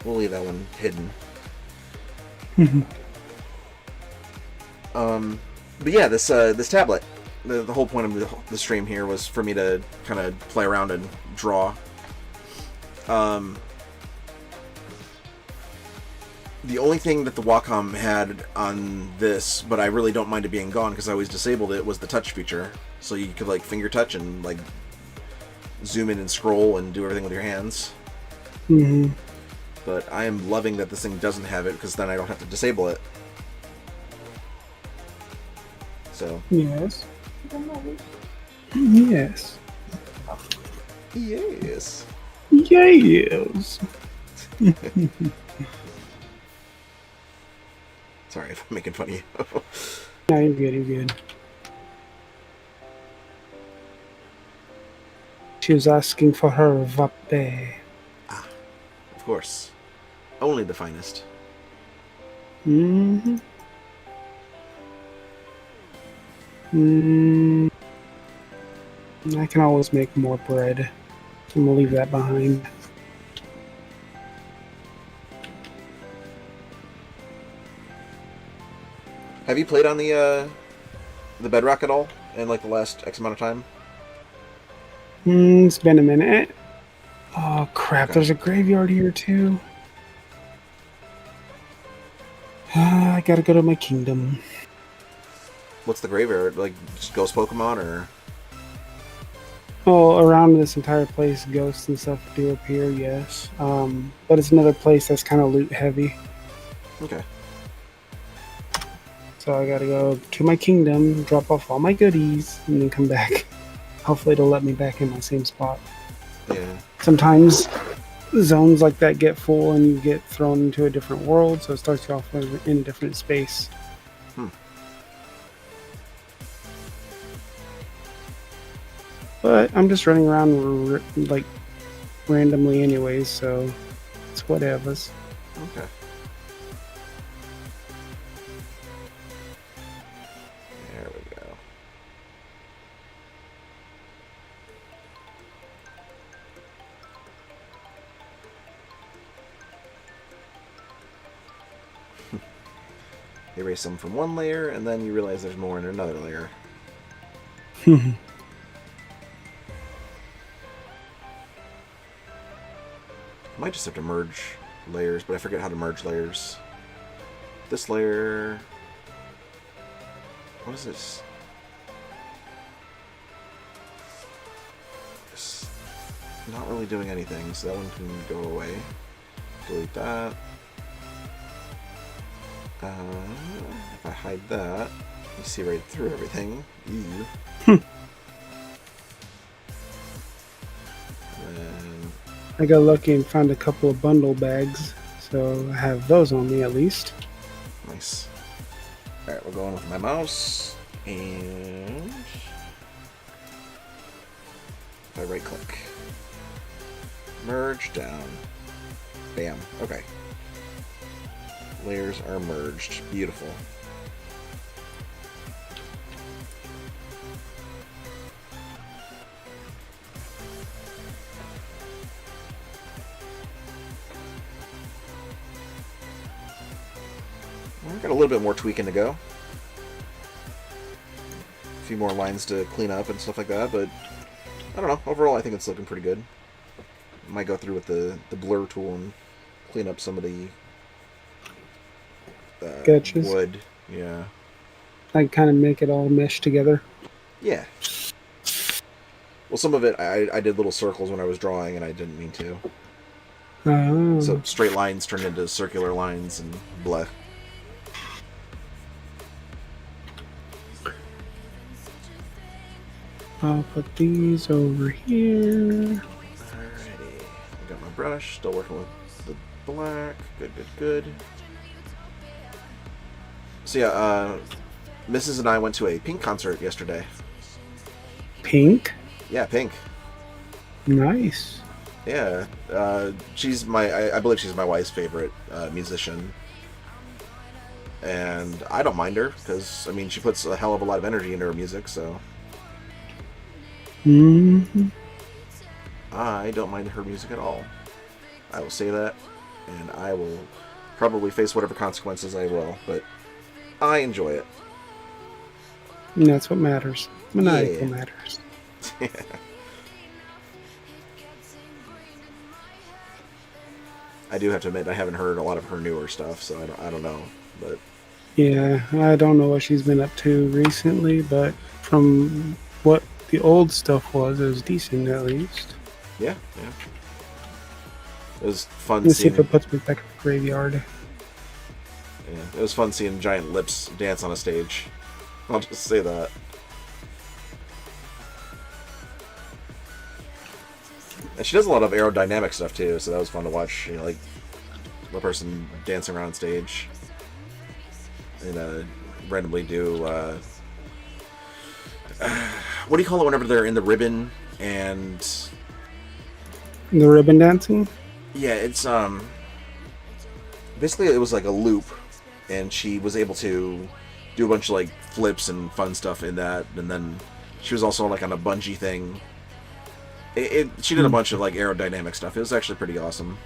We'll leave that one hidden. But yeah, this tablet. The whole point of the stream here was for me to kind of play around and draw. The only thing that the Wacom had on this, but I really don't mind it being gone because I always disabled it, was the touch feature. So you could like finger touch and like zoom in and scroll and do everything with your hands. Mm-hmm. But I am loving that this thing doesn't have it because then I don't have to disable it. So Yes. Yes. yes. Yes. Sorry if I'm making fun of you. No, you're good, you're good. She was asking for her vape. Of course. Only the finest. Mm-hmm. Mm, I can always make more bread. I'm gonna leave that behind. Have you played on the Bedrock at all in like the last X amount of time? It's been a minute. Oh crap, Okay. there's a graveyard here too. I gotta go to my kingdom. What's the graveyard? Like just ghost Pokemon or? Well, around this entire place, ghosts and stuff do appear, yes. But it's another place that's kind of loot heavy. Okay. So I gotta go to my kingdom, drop off all my goodies, and then come back. Hopefully, it'll let me back in my same spot. Yeah. Sometimes zones like that get full and you get thrown into a different world, so it starts you off in a different space. Hmm. But I'm just running around like randomly, anyways, so it's whatever's. Okay. There we go. Erase them from one layer, and then you realize there's more in another layer. Might just have to merge layers, but I forget how to merge layers. This layer... What is this? It's not really doing anything, so that one can go away. Delete that. If I hide that, you see right through everything. Ew. And I got lucky and found a couple of bundle bags, so I have those on me at least. nice. Alright, we're going with my mouse, and if I right click, merge down. Bam. Okay. Layers are merged. Beautiful. We've got a little bit more tweaking to go. A few more lines to clean up and stuff like that, but I don't know. Overall, I think it's looking pretty good. Might go through with the blur tool and clean up some of the Sketches. wood. Yeah. I kind of make it all mesh together. Yeah. Well, some of it I did little circles when I was drawing, and I didn't mean to. Oh. So straight lines turned into circular lines and blah. I'll put these over here. Alrighty. Got my brush. Still working with the black. Good, good, good. So yeah, Mrs. and I went to a Pink concert yesterday. Pink. Yeah, Pink. Nice. Yeah, she's I believe she's my wife's favorite musician, and I don't mind her because I mean she puts a hell of a lot of energy into her music, so Mm-hmm. I don't mind her music at all. I will say that, and I will probably face whatever consequences I will, but I enjoy it. And that's what matters. Maniacal Yeah. matters. I do have to admit I haven't heard a lot of her newer stuff, so I don't know, but Yeah, I don't know what she's been up to recently, but from what the old stuff was, it was decent at least. yeah. It was fun Let's see seeing. if it puts me back in the graveyard. Yeah, it was fun seeing giant lips dance on a stage. I'll just say that. And she does a lot of aerodynamic stuff too, so that was fun to watch. You know, like the person dancing around stage and randomly do what do you call it whenever they're in the ribbon and The ribbon dancing? yeah, it's basically it was like a loop, and she was able to do a bunch of like flips and fun stuff in that, and then she was also like on a bungee thing. She did a bunch of like aerodynamic stuff. It was actually pretty awesome.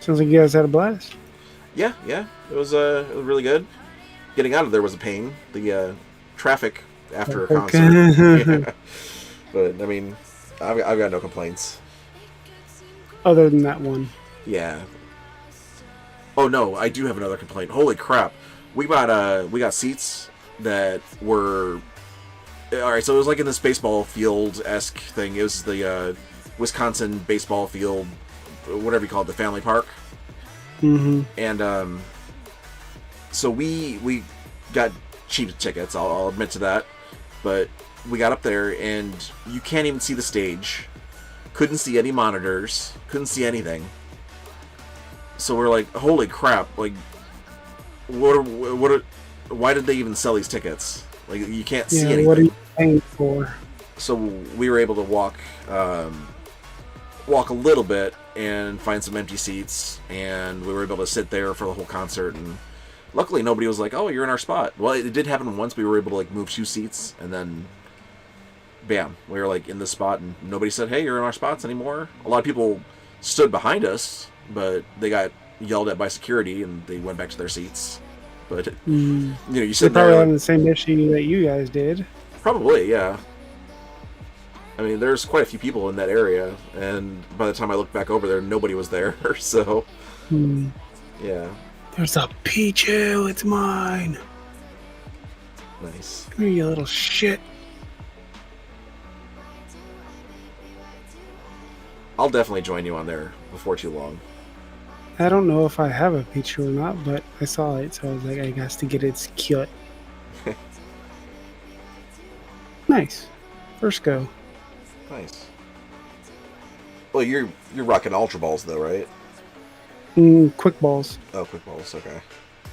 Sounds like you guys had a blast. Yeah, it was really good. Getting out of there was a pain. The traffic after a Okay. concert. Yeah. But I mean, I've got no complaints. Other than that one. Yeah. Oh no, I do have another complaint. Holy crap, we got seats that were all right. So it was like in this baseball field esque thing. It was the Wisconsin baseball field, whatever you call it, the family park. Mm-hmm. And so we got cheap tickets. I'll admit to that, but we got up there and you can't even see the stage. Couldn't see any monitors. Couldn't see anything. So we're like, holy crap! Like, why did they even sell these tickets? Like, you can't see anything. What are you paying for? So we were able to walk a little bit and find some empty seats, and we were able to sit there for the whole concert. And luckily, nobody was like, "Oh, you're in our spot." Well, it did happen once. We were able to like move 2 seats, and then, bam, we were like in this spot, and nobody said, "Hey, you're in our spots anymore." A lot of people stood behind us, but they got yelled at by security, and they went back to their seats. But you They're sit probably there. having the same issue that you guys did. Probably, yeah. I mean, there's quite a few people in that area, and by the time I looked back over there, nobody was there. So, yeah, There's a Pichu. It's mine. nice. Come here, you little shit. I'll definitely join you on there before too long. I don't know if I have a Pichu or not, but I saw it, so I was like, I guess to get its cute. Nice. First go. Nice. Well, you're rocking Ultra Balls though, right? Quick balls. Oh, quick balls. Okay.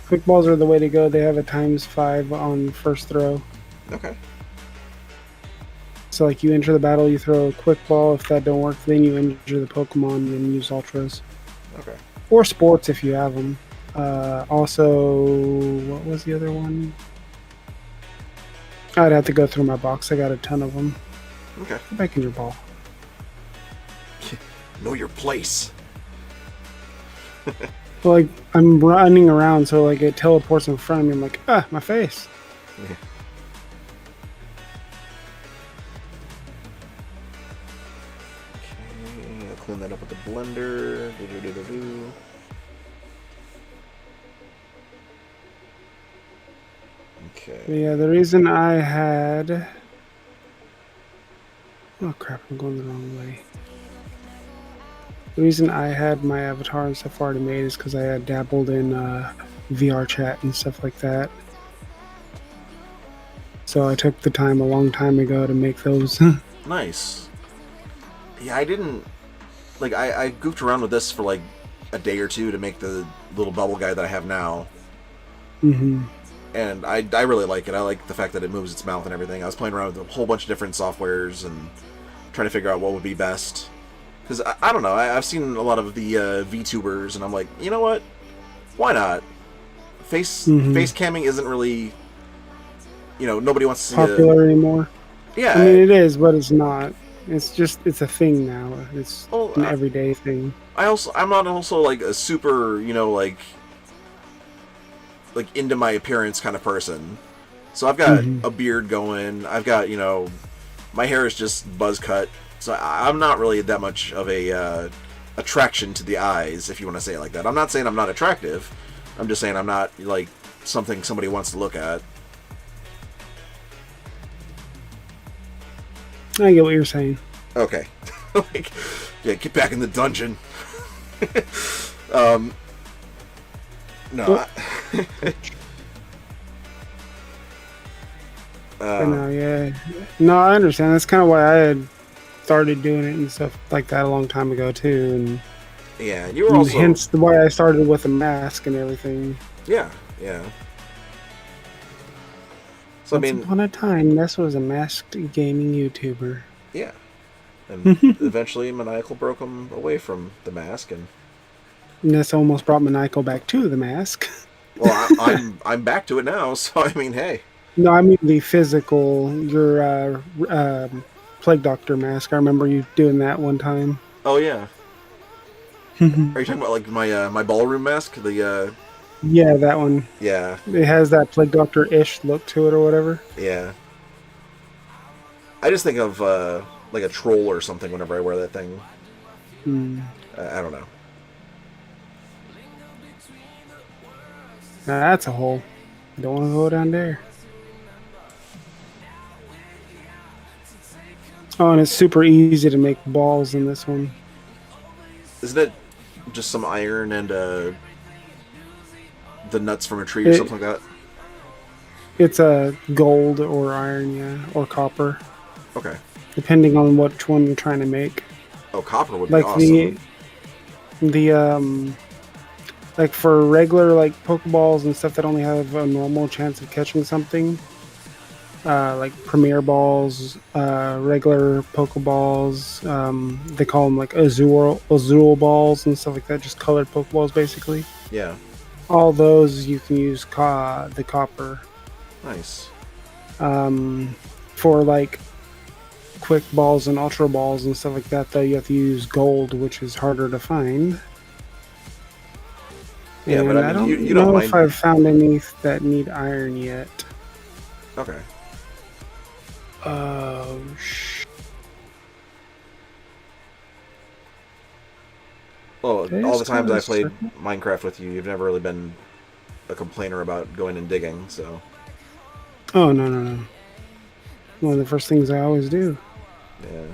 Quick balls are the way to go. They have a ×5 on first throw. Okay. So like you enter the battle, you throw a quick ball. If that don't work, then you enter the Pokemon and use Ultras. Okay. Or sports if you have them. Also, what was the other one? I'd have to go through my box. I got a ton of them. Okay. Get back in your ball. Know your place. Well, like I'm running around, so like it teleports in front of me. I'm like, my face. Yeah. Okay, I'll clean that up with the blender. Do-do-do-do-do. Okay. But yeah, the reason I had. Oh crap! I'm going the wrong way. The reason I had my avatar and stuff already made is because I had dabbled in VR chat and stuff like that. So I took the time a long time ago to make those. Nice. Yeah, I didn't like I goofed around with this for like a day or two to make the little bubble guy that I have now. Mm-hmm. And I really like it. I like the fact that it moves its mouth and everything. I was playing around with a whole bunch of different softwares and trying to figure out what would be best. Because I don't know, I've seen a lot of the VTubers, and I'm like, you know what? Why not? Face camming isn't really, nobody wants to see Popular anymore. Yeah. I mean, it is, but it's not. It's a thing now. It's an everyday thing. I'm not also like a super, like into my appearance kind of person. So I've got a beard going. I've got, my hair is just buzz cut. So I'm not really that much of a attraction to the eyes, if you want to say it like that. I'm not saying I'm not attractive. I'm just saying I'm not like something somebody wants to look at. I get what you're saying. Okay. Like, yeah, get back in the dungeon. No. No, I understand. That's kind of why I had started doing it and stuff like that a long time ago too, and yeah, you were also hence why I started with a mask and everything. Yeah. So Once upon a time, this was a masked gaming YouTuber. Yeah, and eventually Maniacal broke him away from the mask, and this almost brought Maniacal back to the mask. Well, I'm back to it now, so I mean, hey. No, I mean the physical. Your Plague Doctor mask. I remember you doing that one time. Oh yeah. Are you talking about like my ballroom mask? The Yeah, that one. Yeah. It has that Plague Doctor-ish look to it or whatever. Yeah. I just think of like a troll or something whenever I wear that thing. I don't know. Now that's a hole. Don't want to go down there. Oh, and it's super easy to make balls in this one. Isn't it just some iron and the nuts from a tree or something like that? It's a gold or iron, yeah, or copper, Okay. depending on which one you're trying to make. Oh, copper would Like be awesome. the like for regular like Pokeballs and stuff that only have a normal chance of catching something, like Premier Balls, regular Pokeballs, they call them like Azul balls and stuff like that, just colored Pokeballs basically. Yeah. All those you can use the copper. Nice. For like quick balls and ultra balls and stuff like that, though, you have to use gold, which is harder to find. Yeah, and but I mean, don't you know don't if mind. I've found any that need iron yet. Okay. Oh, Well, Did I all the just times go I to played circle? Minecraft with you, you've never really been a complainer about going and digging. So Oh, no. One of the first things I always do. yeah.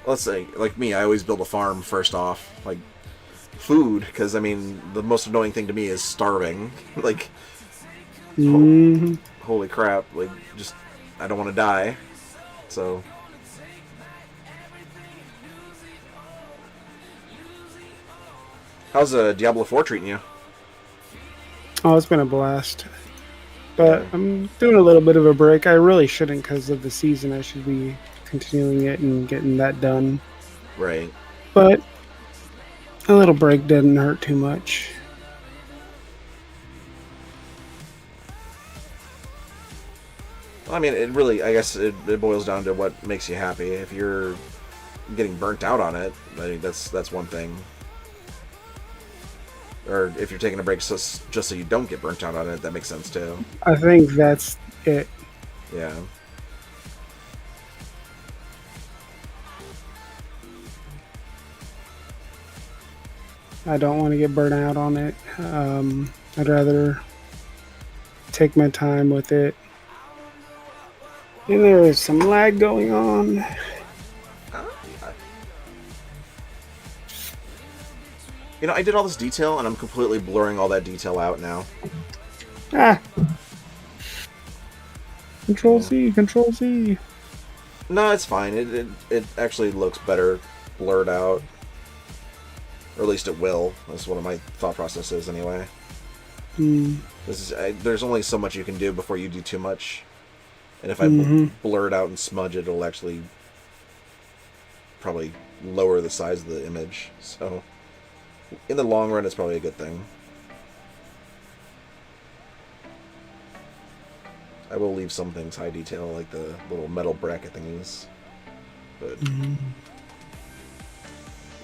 Let's say, like me, I always build a farm first off, like food, because I mean, the most annoying thing to me is starving. Like, hmm holy crap! Like, just I don't want to die. So, how's Diablo 4 treating you? Oh, it's been a blast. But I'm doing a little bit of a break. I really shouldn't because of the season. I should be continuing it and getting that done. Right. But a little break doesn't hurt too much. Well, I mean, it really, I guess it boils down to what makes you happy. If you're getting burnt out on it, I think that's one thing. Or if you're taking a break just so you don't get burnt out on it, that makes sense too. I think that's it. Yeah. I don't want to get burnt out on it. I'd rather take my time with it. And there is some lag going on. You know, I did all this detail, and I'm completely blurring all that detail out now. Ah! Control Z, Control Z. No, it's fine. It actually looks better blurred out. Or at least it will. That's what my thought process is, anyway. There's only so much you can do before you do too much. And if I blur it out and smudge it, it'll actually probably lower the size of the image. So, in the long run, it's probably a good thing. I will leave some things high detail, like the little metal bracket thingies. But,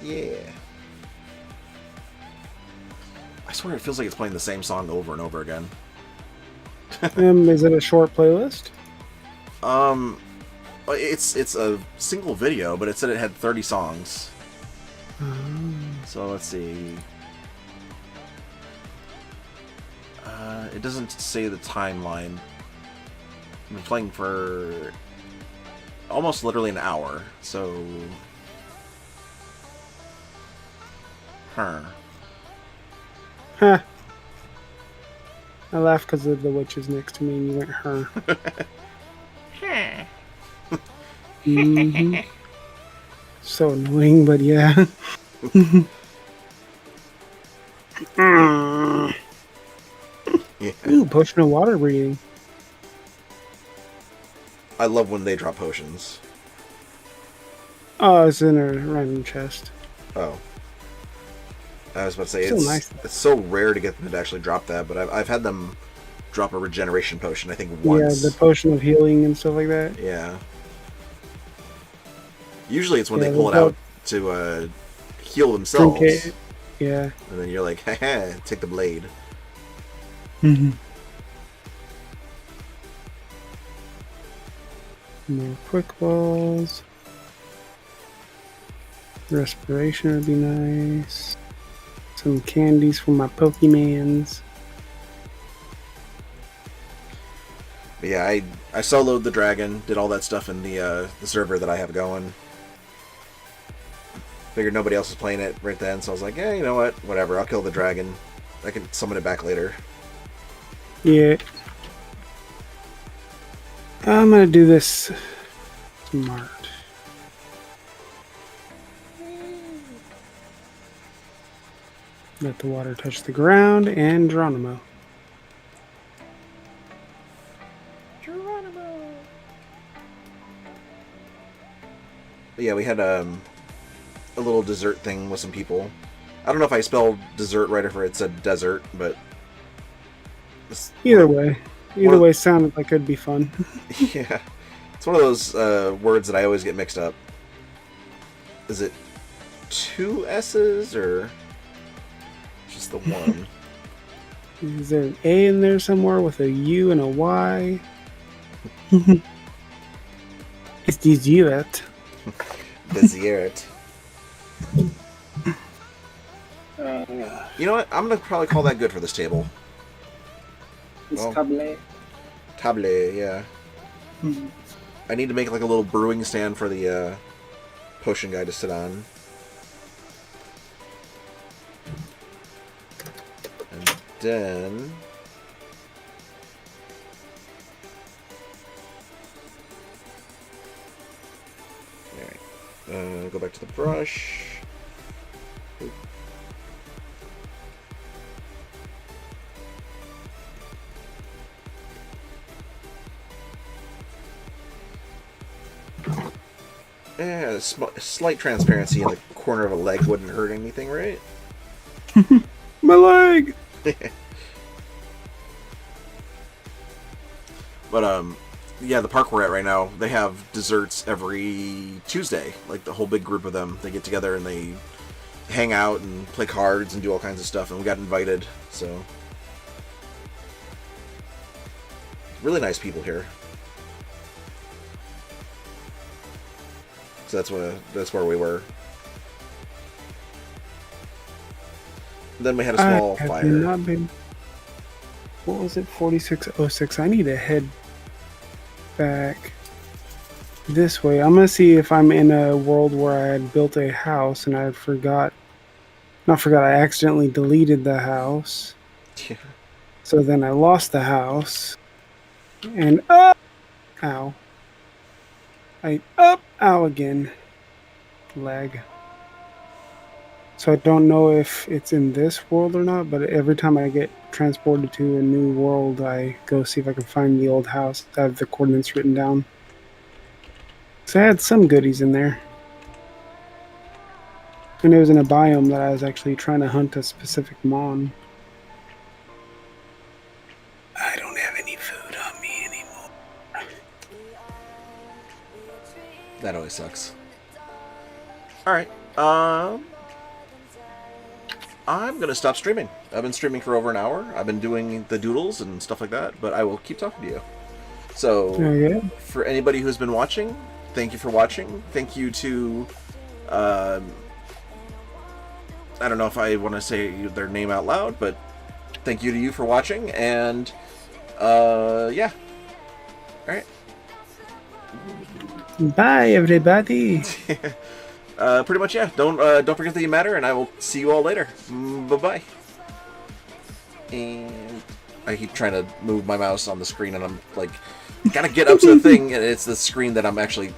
yeah. I swear it feels like it's playing the same song over and over again. Is it a short playlist? It's a single video, but it said it had 30 songs. So let's see. It doesn't say the timeline. I've been playing for almost literally an hour, so... Huh. I laughed because of the witches next to me and you went, her. So annoying, but yeah. Yeah. Ooh, potion of water breathing. I love when they drop potions. Oh, it's in a random chest. Oh. I was about to say, So it's nice. it's so rare to get them to actually drop that, but I've had them drop a regeneration potion, I think, once. Yeah, the potion of healing and stuff like that. Yeah. Usually it's when Yeah, they pull it they'll out to heal themselves. Drink it. Yeah. And then you're like, haha, take the blade. More quick balls. Respiration would be nice. Some candies for my Pokemans. But yeah, I soloed the dragon, did all that stuff in the server that I have going. Figured nobody else was playing it right then, so I was like, yeah, you know what? Whatever, I'll kill the dragon. I can summon it back later. Yeah. I'm gonna do this smart. Let the water touch the ground and Geronimo. But yeah, we had a little dessert thing with some people. I don't know if I spelled dessert right or if it said desert, but Either way. One Either of- way sounded like it'd be fun. yeah, it's one of those words that I always get mixed up. Is it two S's or just the one? Is there an A in there somewhere with a U and a Y? It's dessert. Dessert. You know what? I'm gonna probably call that good for this table. It's Well. table. Table, yeah. I need to make like a little brewing stand for the potion guy to sit on. And then alright. Go back to the brush. Yeah, slight transparency in the corner of a leg wouldn't hurt anything, right? My leg! But yeah, the park we're at right now, they have desserts every Tuesday. Like the whole big group of them, they get together and they hang out and play cards and do all kinds of stuff. And we got invited, so really nice people here. So that's where we were. Then we had a small I have fire. not been. What was it? 4606. I need to head back this way. I'm gonna see if I'm in a world where I had built a house and I forgot. Not forgot. I accidentally deleted the house. So then I lost the house. And ow. Ow again. Lag. So I don't know if it's in this world or not, but every time I get transported to a new world, I go see if I can find the old house. I have the coordinates written down. So I had some goodies in there. And it was in a biome that I was actually trying to hunt a specific mon. I don't have any food on me anymore. That always sucks. Alright, I'm gonna stop streaming. I've been streaming for over an hour. I've been doing the doodles and stuff like that, but I will keep talking to you. So, Okay. for anybody who's been watching, thank you for watching. Thank you to, I don't know if I want to say their name out loud, but thank you to you for watching, and, yeah. Alright. Bye, everybody. Pretty much, yeah. Don't forget that you matter, and I will see you all later. Bye bye. And I keep trying to move my mouse on the screen, and I'm like, gotta get up to the thing, and it's the screen that I'm actually.